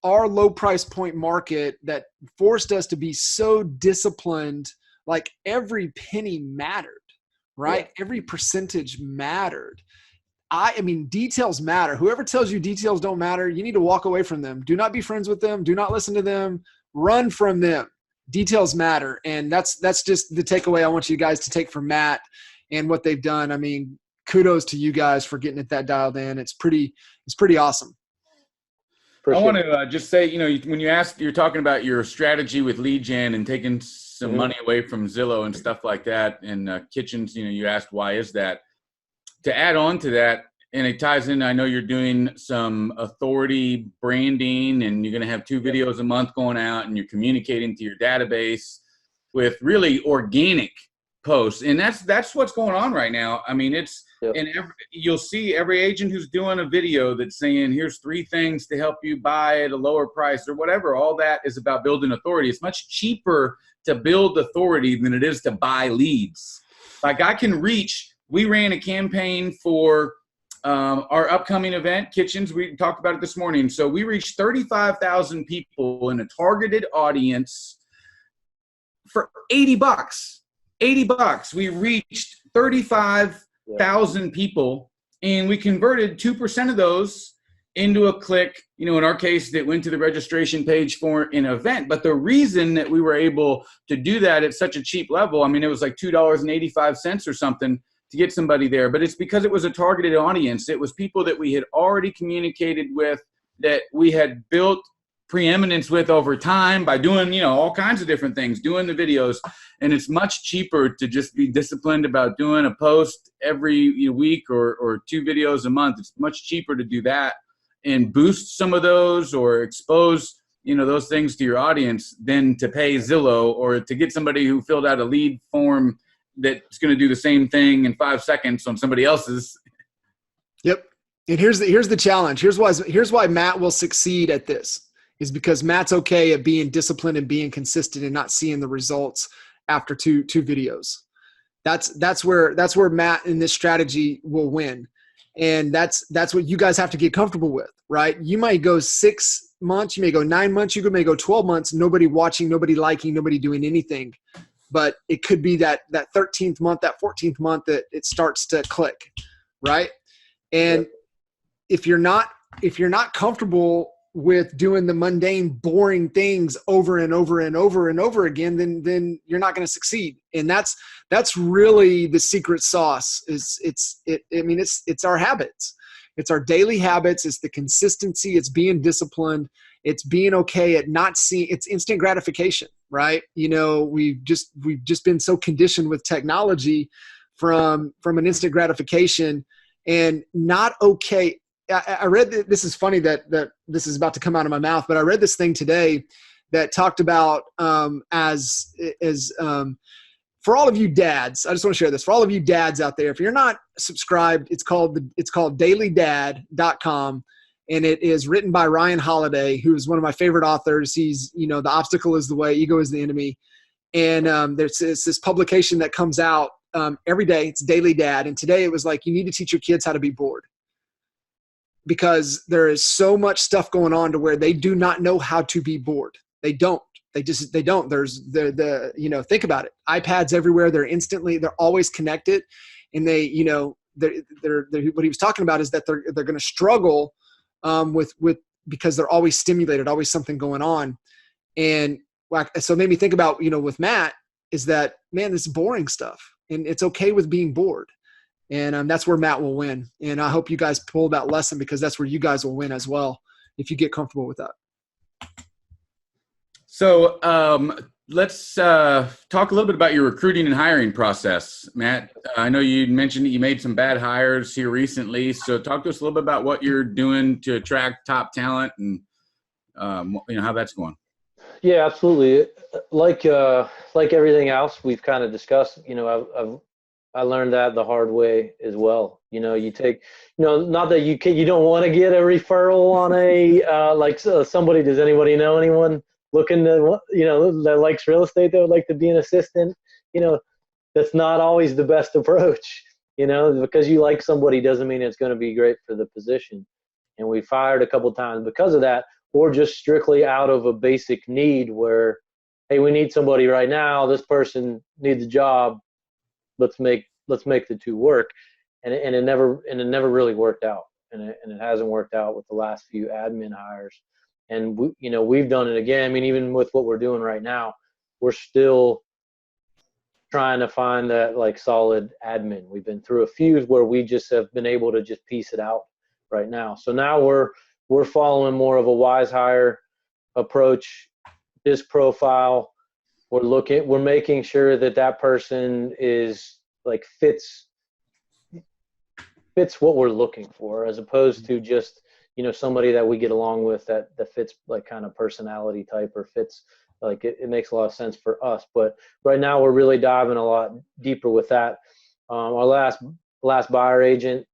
our low price point market that forced us to be so disciplined. Like every penny mattered. Right? Yeah. Every percentage mattered. I mean, details matter. Whoever tells you details don't matter, you need to walk away from them. Do not be friends with them. Do not listen to them. Run from them. Details matter. And that's just the takeaway I want you guys to take from Matt and what they've done. I mean, kudos to you guys for getting it that dialed in. It's pretty awesome. I want to just say, when you're talking about your strategy with lead gen and taking some money away from Zillow and stuff like that, and kitchens, you asked why is that? To add on to that, and it ties in, I know you're doing some authority branding, and you're going to have 2 videos a month going out, and you're communicating to your database with really organic posts, and that's what's going on right now. I mean, and you'll see every agent who's doing a video that's saying, here's 3 things to help you buy at a lower price or whatever. All that is about building authority. It's much cheaper to build authority than it is to buy leads. Like we ran a campaign for our upcoming event, Kitchens. We talked about it this morning. So we reached 35,000 people in a targeted audience for $80. $80. We reached 35,000 people, and we converted 2% of those into a click, in our case, that went to the registration page for an event. But the reason that we were able to do that at such a cheap level, I mean, it was like $2.85 or something to get somebody there, but it's because it was a targeted audience. It was people that we had already communicated with, that we had built preeminence with over time by doing, all kinds of different things, doing the videos. And it's much cheaper to just be disciplined about doing a post every week or 2 videos a month. It's much cheaper to do that and boost some of those or expose, those things to your audience than to pay Zillow or to get somebody who filled out a lead form that's going to do the same thing in 5 seconds on somebody else's. Yep. And here's the challenge. Here's why Matt will succeed at this. is because Matt's okay at being disciplined and being consistent and not seeing the results after two videos. That's where Matt in this strategy will win. And that's what you guys have to get comfortable with, right? You might go 6 months, you may go 9 months, you may go 12 months, nobody watching, nobody liking, nobody doing anything. But it could be that 13th month, that 14th month that it starts to click, right? And if you're not comfortable with doing the mundane, boring things over and over and over and over again, then you're not going to succeed. And that's really the secret sauce. It's our habits. It's our daily habits. It's the consistency. It's being disciplined. It's being okay at not seeing. It's instant gratification, right? We've just been so conditioned with technology from an instant gratification, and not okay. I read that, this is funny that this is about to come out of my mouth, but I read this thing today that talked about as for all of you dads, I just want to share this. For all of you dads out there, if you're not subscribed, it's called dailydad.com, and it is written by Ryan Holiday, who is one of my favorite authors. He's, The Obstacle is the Way, Ego is the Enemy. And there's this publication that comes out every day. It's Daily Dad. And today it was like, you need to teach your kids how to be bored, because there is so much stuff going on to where they do not know how to be bored. They don't. They don't. There's think about it. iPads everywhere. They're always connected. And they're what he was talking about is that they're going to struggle with because they're always stimulated, always something going on. And so it made me think about, with Matt, is that, man, this is boring stuff, and it's okay with being bored. And that's where Matt will win. And I hope you guys pull that lesson, because that's where you guys will win as well, if you get comfortable with that. So let's talk a little bit about your recruiting and hiring process, Matt. I know you mentioned that you made some bad hires here recently. So talk to us a little bit about what you're doing to attract top talent, and how that's going. Yeah, absolutely. Like everything else we've kind of discussed, I learned that the hard way as well. You take, not that you don't want to get a referral on a somebody. Does anybody know anyone looking to, that likes real estate, that would like to be an assistant? That's not always the best approach. Because you like somebody doesn't mean it's going to be great for the position. And we fired a couple of times because of that, or just strictly out of a basic need where, hey, we need somebody right now. This person needs a job. Let's make the two work. And it never really worked out. And it hasn't worked out with the last few admin hires. And we've done it again. I mean, even with what we're doing right now, we're still trying to find that solid admin. We've been through a few where we just have been able to just piece it out right now. So now we're following more of a wise hire approach. This profile, we're making sure that person is fits what we're looking for, as opposed to just somebody that we get along with that fits kind of personality type, or fits it makes a lot of sense for us. But right now we're really diving a lot deeper with that. Our last buyer agent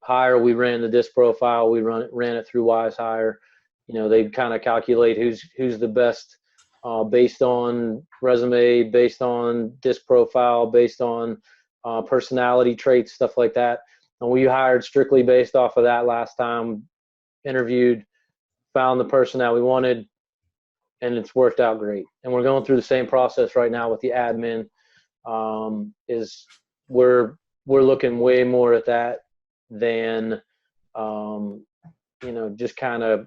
hire, we ran the disc profile. We ran it through Wise Hire. They kind of calculate who's the best based on resume, based on disc profile, based on personality traits, stuff like that. And we hired strictly based off of that last time, interviewed, found the person that we wanted, and it's worked out great. And we're going through the same process right now with the admin. Is we're looking way more at that than just kind of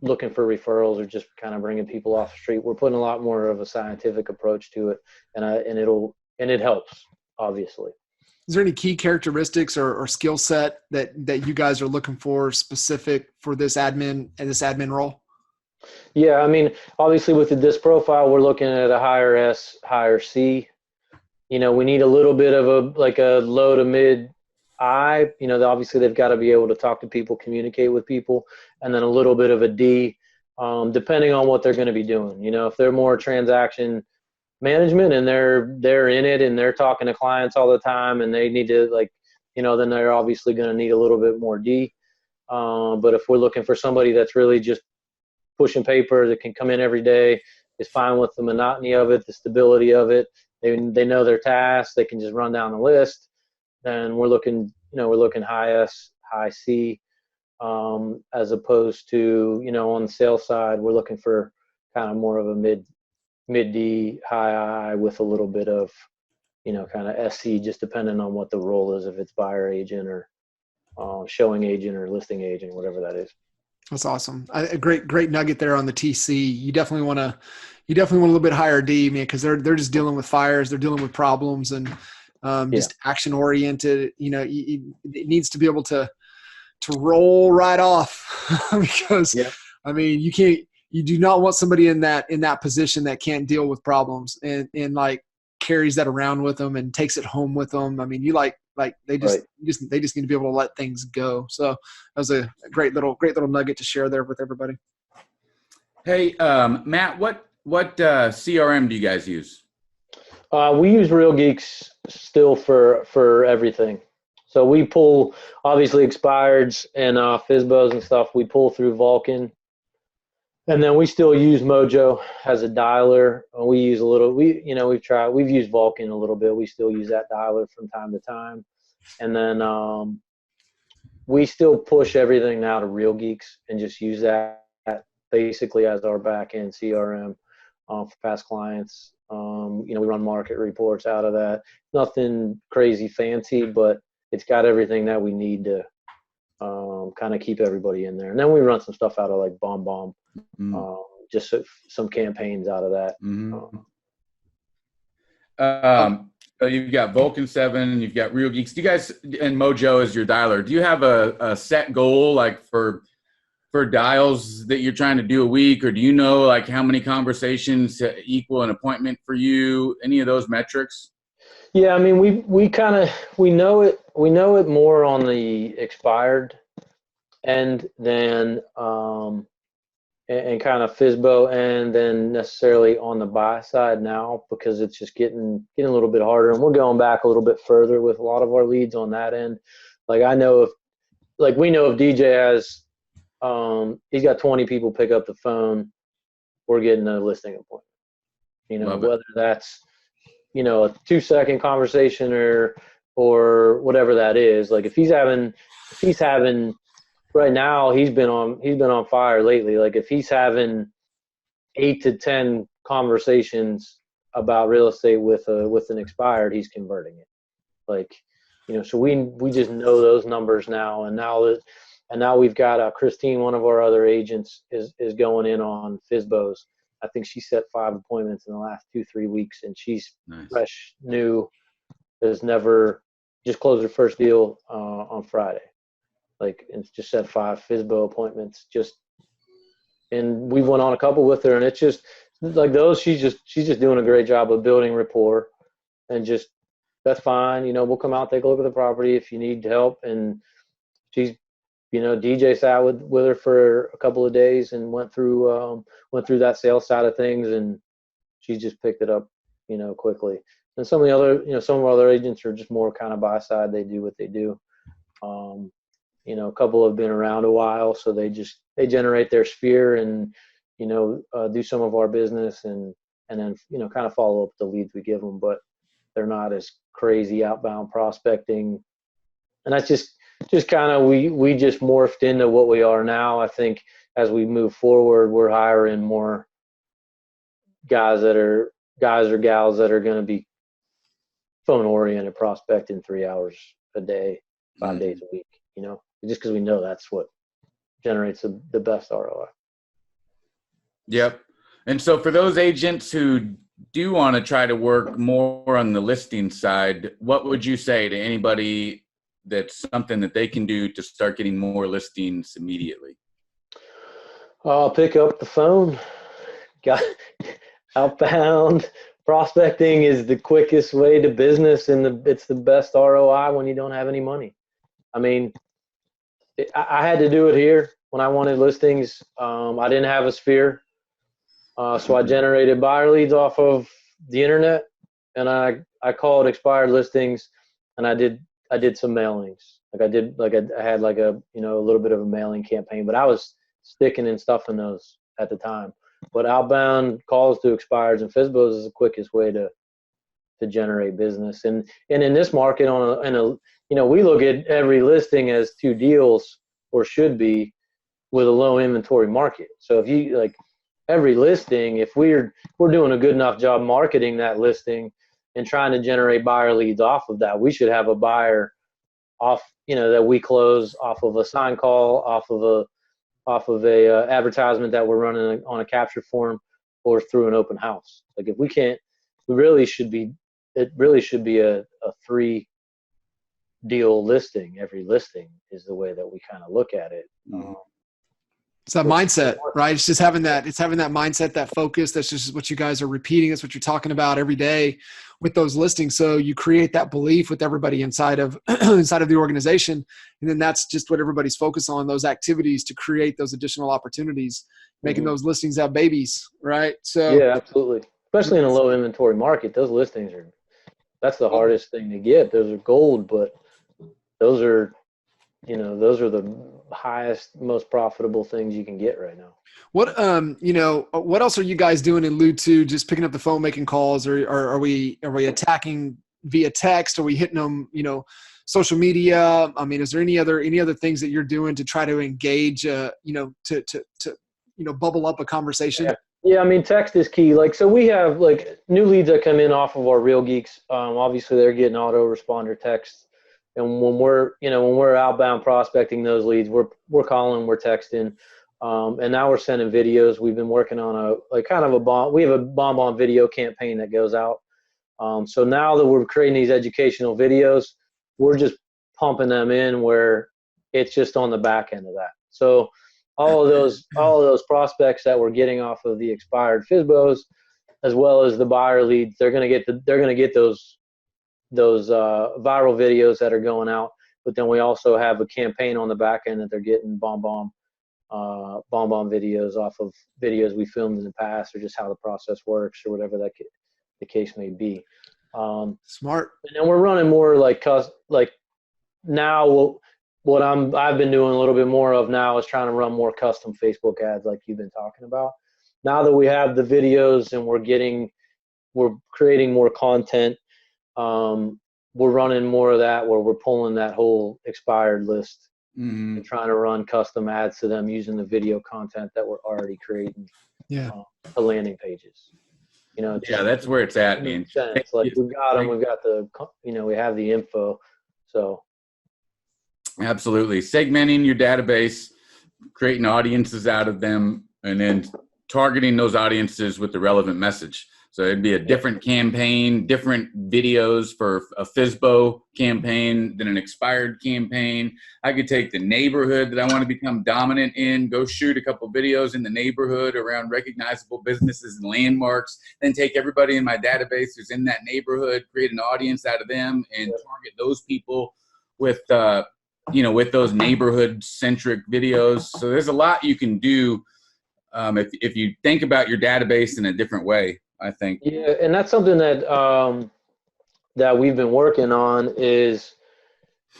looking for referrals or just kind of bringing people off the street. We're putting a lot more of a scientific approach to it, and it helps, obviously. Is there any key characteristics or skill set that you guys are looking for specific for this admin role? Yeah, I mean, obviously with the disc profile, we're looking at a higher S, higher C. We need a little bit of a low to mid I. Obviously they've got to be able to talk to people, communicate with people, and then a little bit of a D, depending on what they're going to be doing. If they're more transaction management and they're in it and they're talking to clients all the time and they need to then they're obviously going to need a little bit more D. But if we're looking for somebody that's really just pushing paper, that can come in every day, is fine with the monotony of it, the stability of it, they know their tasks, they can just run down the list, then we're looking, we're looking high S, high C, as opposed to, on the sales side, we're looking for kind of more of a mid D, high I with a little bit of, kind of SC, just depending on what the role is, if it's buyer agent or showing agent or listing agent, whatever that is. That's awesome. A great nugget there on the TC. You definitely want a little bit higher D, man, because they're just dealing with fires, they're dealing with problems, and just action oriented. It needs to be able to roll right off because I mean, you do not want somebody in that position that can't deal with problems and like carries that around with them and takes it home with them. I mean, they just need to be able to let things go. So that was a great little nugget to share there with everybody. Hey, Matt, what CRM do you guys use? We use Real Geeks still for everything. So we pull, obviously, expireds and FSBOs and stuff. We pull through Vulcan, and then we still use Mojo as a dialer. We use a little. We've used Vulcan a little bit. We still use that dialer from time to time, and then we still push everything now to Real Geeks and just use that basically as our back end CRM for past clients. We run market reports out of that. Nothing crazy fancy, but it's got everything that we need to kind of keep everybody in there. And then we run some stuff out of like Bomb, just some campaigns out of that. So you've got Vulcan 7, you've got Real Geeks. Do you guys, and Mojo as your dialer, do you have a set goal like for dials that you're trying to do a week, or do you know like how many conversations equal an appointment for you? Any of those metrics? Yeah, I mean, we know it more on the expired end than and kind of FSBO, and then necessarily on the buy side now, because it's just getting a little bit harder, and we're going back a little bit further with a lot of our leads on that end. Like we know if DJ has he's got 20 people pick up the phone, we're getting a listing appointment. Whether that's a 2-second conversation or whatever that is. Like if he's having right now, he's been on fire lately. Like if he's having 8 to 10 conversations about real estate with an expired, he's converting it. Like, so we just know those numbers now. And now we've got Christine, one of our other agents, is going in on FSBOs. I think she set 5 appointments in the last 2-3 weeks, and she's fresh, new, has never just closed her first deal on Friday. Like, and just set 5 FSBO appointments. And we went on a couple with her, and it's just like those. She's just doing a great job of building rapport, and just that's fine. We'll come out, take a look at the property if you need help. And she's, DJ sat with her for a couple of days and went through that sales side of things, and she just picked it up, quickly. And some of our other agents are just more kind of buy side. They do what they do. A couple have been around a while, so they generate their sphere and, do some of our business and then, kind of follow up the leads we give them, but they're not as crazy outbound prospecting. And that's just kind of, we just morphed into what we are now. I think as we move forward, we're hiring more guys or gals that are going to be phone oriented prospecting 3 hours a day, 5 days a week, just because we know that's what generates the best ROI. Yep. And so for those agents who do want to try to work more on the listing side, what would you say to anybody that's something that they can do to start getting more listings immediately? Pick up the phone. Outbound prospecting is the quickest way to business, and it's the best ROI when you don't have any money. I mean, I had to do it here when I wanted listings. I didn't have a sphere, so I generated buyer leads off of the internet, and I called expired listings, and I did some mailings, I had like a, you know, a little bit of a mailing campaign, but I was sticking and stuffing those at the time. But outbound calls to expireds and FSBOs is the quickest way to generate business. And in this market you know, we look at every listing as two deals, or should be, with a low inventory market. So if you like every listing, if we're doing a good enough job marketing that listing and trying to generate buyer leads off of that, we should have a buyer off, you know, that we close off of a sign call, off of a advertisement that we're running on a capture form, or through an open house. Like if we can't, it really should be a 3 deal listing. Every listing is the way that we kind of look at it. It's that mindset, right? It's just having that mindset, that focus. That's just what you guys are repeating. That's what you're talking about every day with those listings. So you create that belief with everybody inside of the organization. And then that's just what everybody's focused on, those activities to create those additional opportunities, making those listings have babies, right? So yeah, absolutely. Especially in a low inventory market, those listings that's the hardest thing to get. Those are gold, but those are the highest, most profitable things you can get right now. What what else are you guys doing in lieu to just picking up the phone, making calls, or are we attacking via text? Are we hitting them, you know, social media? I mean, is there any other things that you're doing to try to engage, to bubble up a conversation? Yeah, I mean, text is key. Like, so we have like new leads that come in off of our Real Geeks. Obviously they're getting autoresponder texts. And when we're outbound prospecting those leads, we're calling, we're texting, and now we're sending videos. We've been working on we have a bomb video campaign that goes out. So now that we're creating these educational videos, we're just pumping them in where it's just on the back end of that. So all of those prospects that we're getting off of the expired FSBOs, as well as the buyer leads, they're going to get those viral videos that are going out. But then we also have a campaign on the back end that they're getting bomb videos off of videos we filmed in the past, or just how the process works, or whatever the case may be. Smart. And then we're running more like now what I've been doing a little bit more of now is trying to run more custom Facebook ads, like you've been talking about. Now that we have the videos and we're creating more content, we're running more of that, where we're pulling that whole expired list and trying to run custom ads to them using the video content that we're already creating. The landing pages. You know, that's where it's at, man. It's like we've got them, we've got we have the info. So absolutely, segmenting your database, creating audiences out of them, and then targeting those audiences with the relevant message. So it'd be a different campaign, different videos for a FSBO campaign than an expired campaign. I could take the neighborhood that I want to become dominant in, go shoot a couple videos in the neighborhood around recognizable businesses and landmarks, then take everybody in my database who's in that neighborhood, create an audience out of them, and target those people with with those neighborhood-centric videos. So there's a lot you can do if you think about your database in a different way, I think. Yeah, and that's something that that we've been working on. Is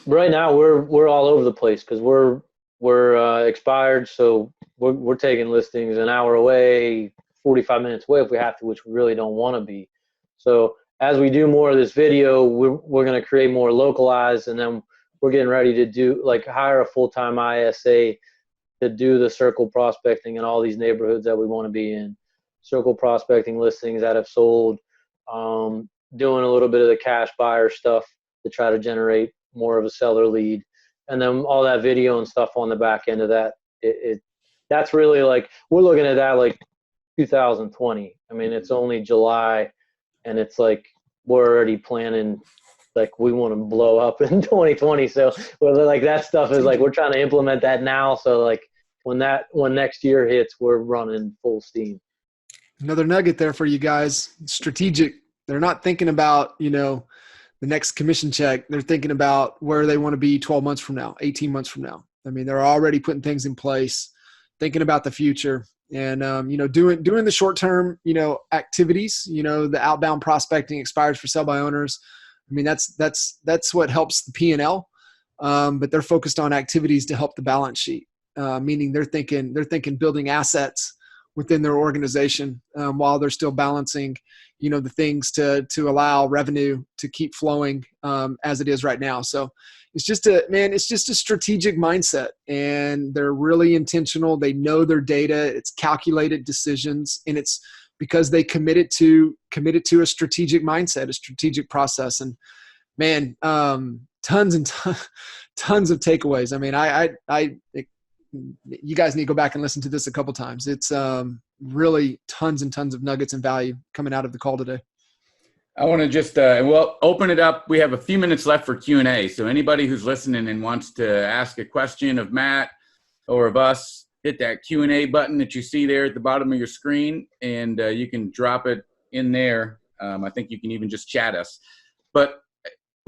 right now we're all over the place because we're expired, so we're taking listings an hour away, 45 minutes away if we have to, which we really don't want to be. So as we do more of this video, we're going to create more localized, and then we're getting ready to hire a full-time ISA to do the circle prospecting in all these neighborhoods that we want to be in. Circle prospecting listings that have sold, doing a little bit of the cash buyer stuff to try to generate more of a seller lead, and then all that video and stuff on the back end of that. That's really like, we're looking at that like 2020. I mean, it's only July, and it's like we're already planning, like we want to blow up in 2020. So like that stuff is like, we're trying to implement that now. So like when next year hits, we're running full steam. Another nugget there for you guys. Strategic. They're not thinking about, the next commission check. They're thinking about where they want to be 12 months from now, 18 months from now. I mean, they're already putting things in place, thinking about the future, and, doing the short-term, activities, the outbound prospecting, expires for sell by owners. I mean, that's what helps the P&L. but they're focused on activities to help the balance sheet, meaning they're thinking building assets within their organization while they're still balancing, the things to allow revenue to keep flowing as it is right now. So it's just a strategic mindset, and they're really intentional. They know their data. It's calculated decisions, and it's because they committed to a strategic mindset, a strategic process. And man, tons of takeaways. I mean, you guys need to go back and listen to this a couple times. It's really tons and tons of nuggets and value coming out of the call today. I want to just we'll open it up. We have a few minutes left for Q&A. So anybody who's listening and wants to ask a question of Matt or of us, hit that Q&A button that you see there at the bottom of your screen, and you can drop it in there. I think you can even just chat us. But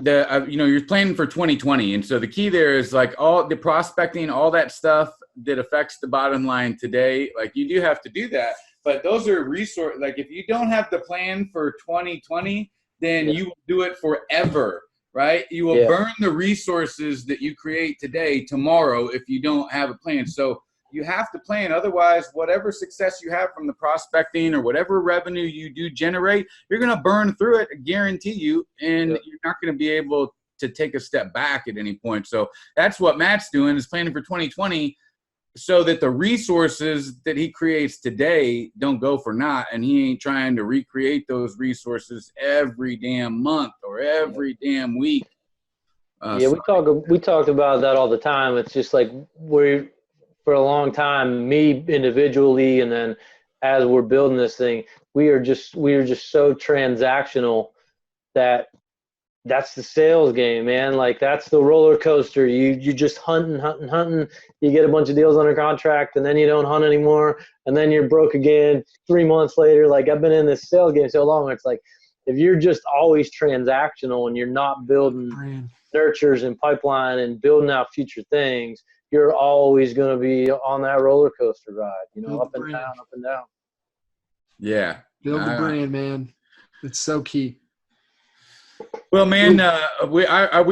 you're planning for 2020, and so the key there is like all the prospecting, all that stuff that affects the bottom line today. Like you do have to do that, but those are resource. Like if you don't have the plan for 2020, then you will do it forever, right? You will burn the resources that you create today tomorrow if you don't have a plan. So you have to plan. Otherwise, whatever success you have from the prospecting or whatever revenue you do generate, you're going to burn through it, I guarantee you, and you're not going to be able to take a step back at any point. So that's what Matt's doing, is planning for 2020 so that the resources that he creates today don't go for naught, and he ain't trying to recreate those resources every damn month or every damn week. We talked about that all the time. It's just like for a long time, me individually, and then as we're building this thing, we are just so transactional that's the sales game, man. Like that's the roller coaster. You just hunting. You get a bunch of deals under contract, and then you don't hunt anymore, and then you're broke again 3 months later. Like I've been in this sales game so long, it's like if you're just always transactional and you're not building nurtures and pipeline and building out future things, you're always going to be on that roller coaster ride, up and down, up and down. Yeah. Build the brand, man. It's so key. Well, man, we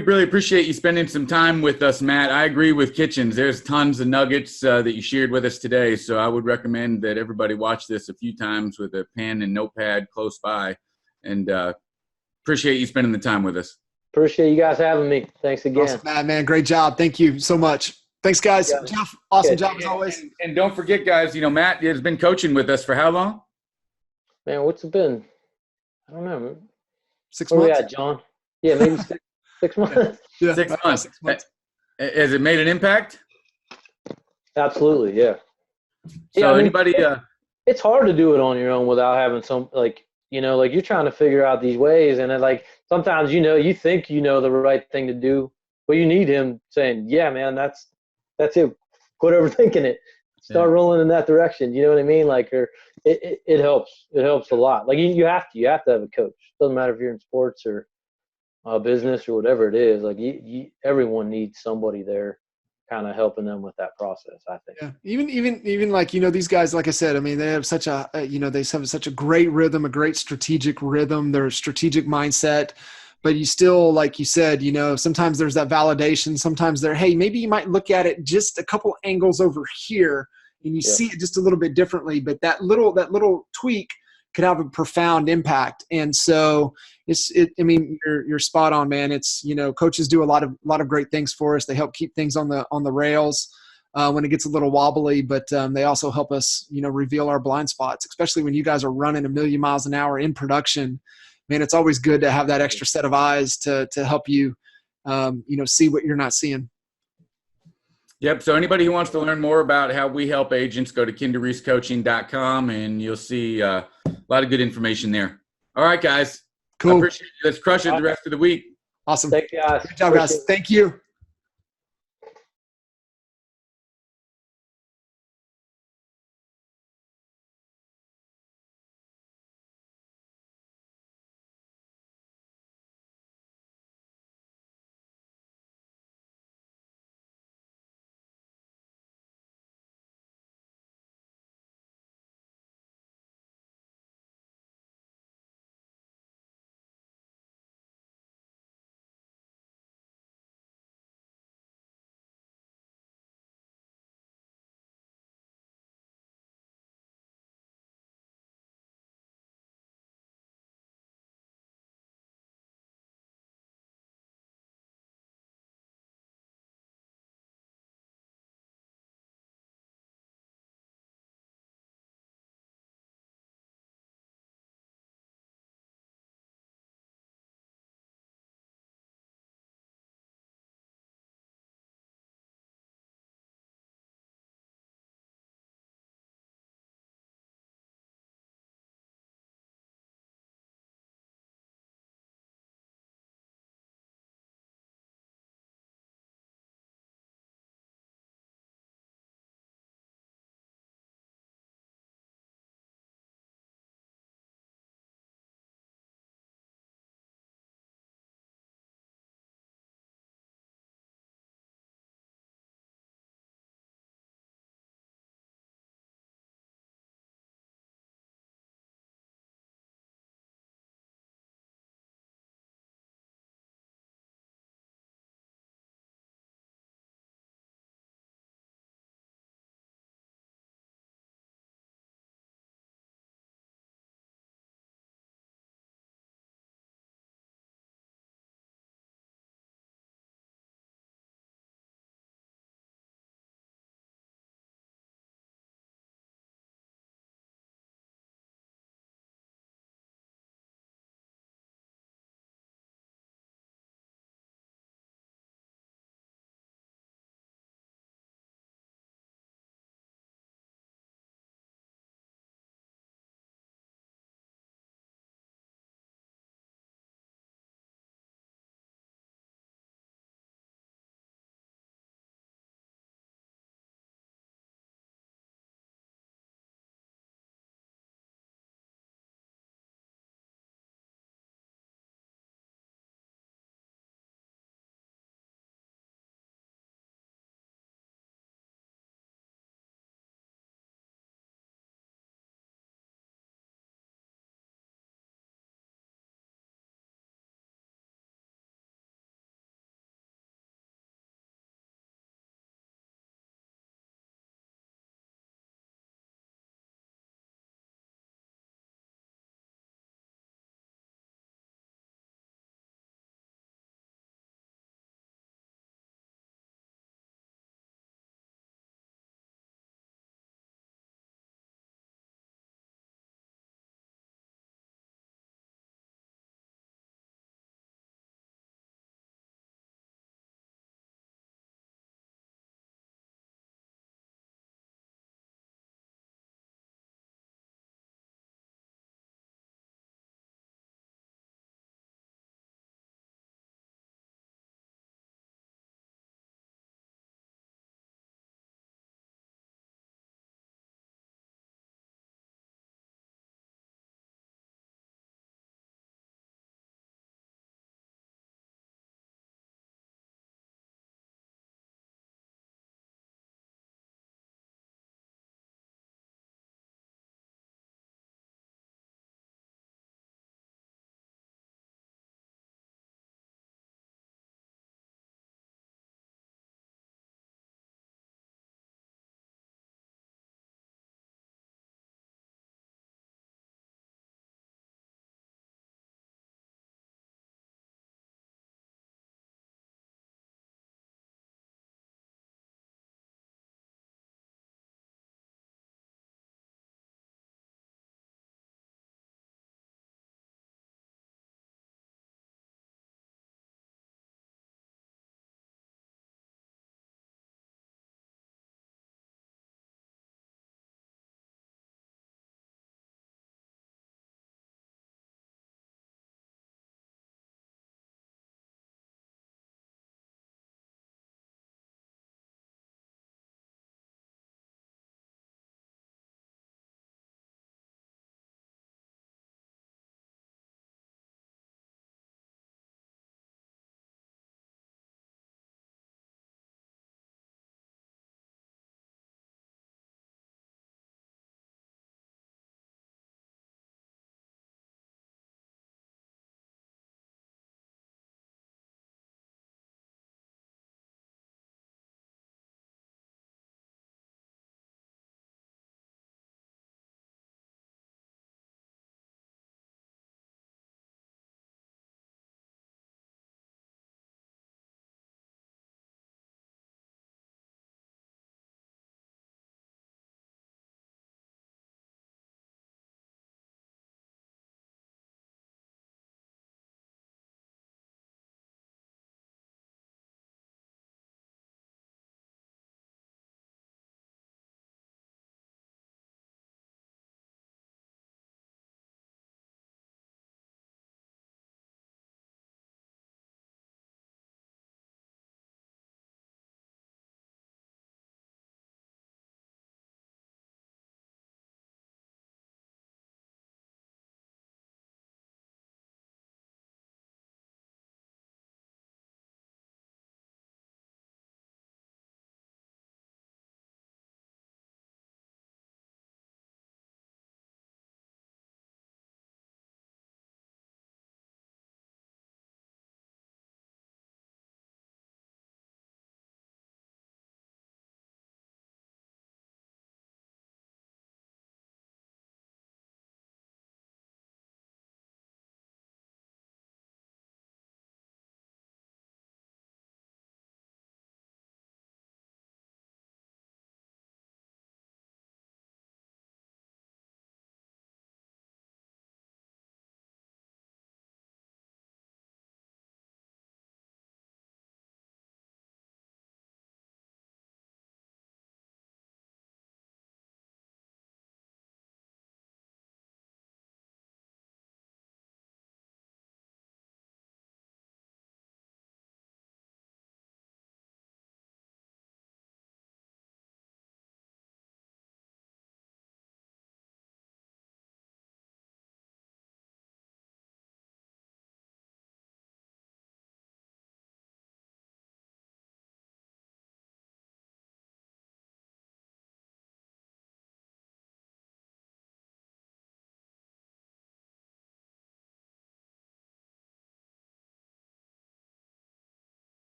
really appreciate you spending some time with us, Matt. I agree with Kitchens. There's tons of nuggets that you shared with us today. So I would recommend that everybody watch this a few times with a pen and notepad close by, and appreciate you spending the time with us. Appreciate you guys having me. Thanks again. Awesome, Matt, man. Great job. Thank you so much. Thanks, guys. Yeah. Jeff, awesome job as always. And don't forget, guys, Matt has been coaching with us for how long? Man, what's it been? I don't know. 6 months? Yeah, John. Yeah, maybe 6 months. Yeah, 6 months. 6 months. Has it made an impact? Absolutely, yeah. So anybody it's hard to do it on your own without having some you're trying to figure out these ways, and then sometimes you think the right thing to do, but you need him saying, yeah, man, that's it. Quit overthinking it. Start rolling in that direction. You know what I mean? It helps. It helps a lot. Like you have to have a coach. Doesn't matter if you're in sports or business or whatever it is. Like everyone needs somebody there, kind of helping them with that process, I think. Yeah. Even these guys, like I said, I mean, they have such a they have such a great rhythm, a great strategic rhythm. Their strategic mindset. But you still, like you said, sometimes there's that validation. Sometimes maybe you might look at it just a couple angles over here and you see it just a little bit differently. But that little tweak could have a profound impact. And so you're spot on, man. It's, coaches do a lot of great things for us. They help keep things on the rails when it gets a little wobbly, but they also help us, reveal our blind spots, especially when you guys are running 1,000,000 miles an hour in production. Man, it's always good to have that extra set of eyes to help you, see what you're not seeing. Yep. So anybody who wants to learn more about how we help agents, go to kinderreesecoaching.com and you'll see a lot of good information there. All right, guys. Cool. I appreciate it. Let's crush it the rest of the week. Awesome. Thank you, guys. Good job, guys. Thank you.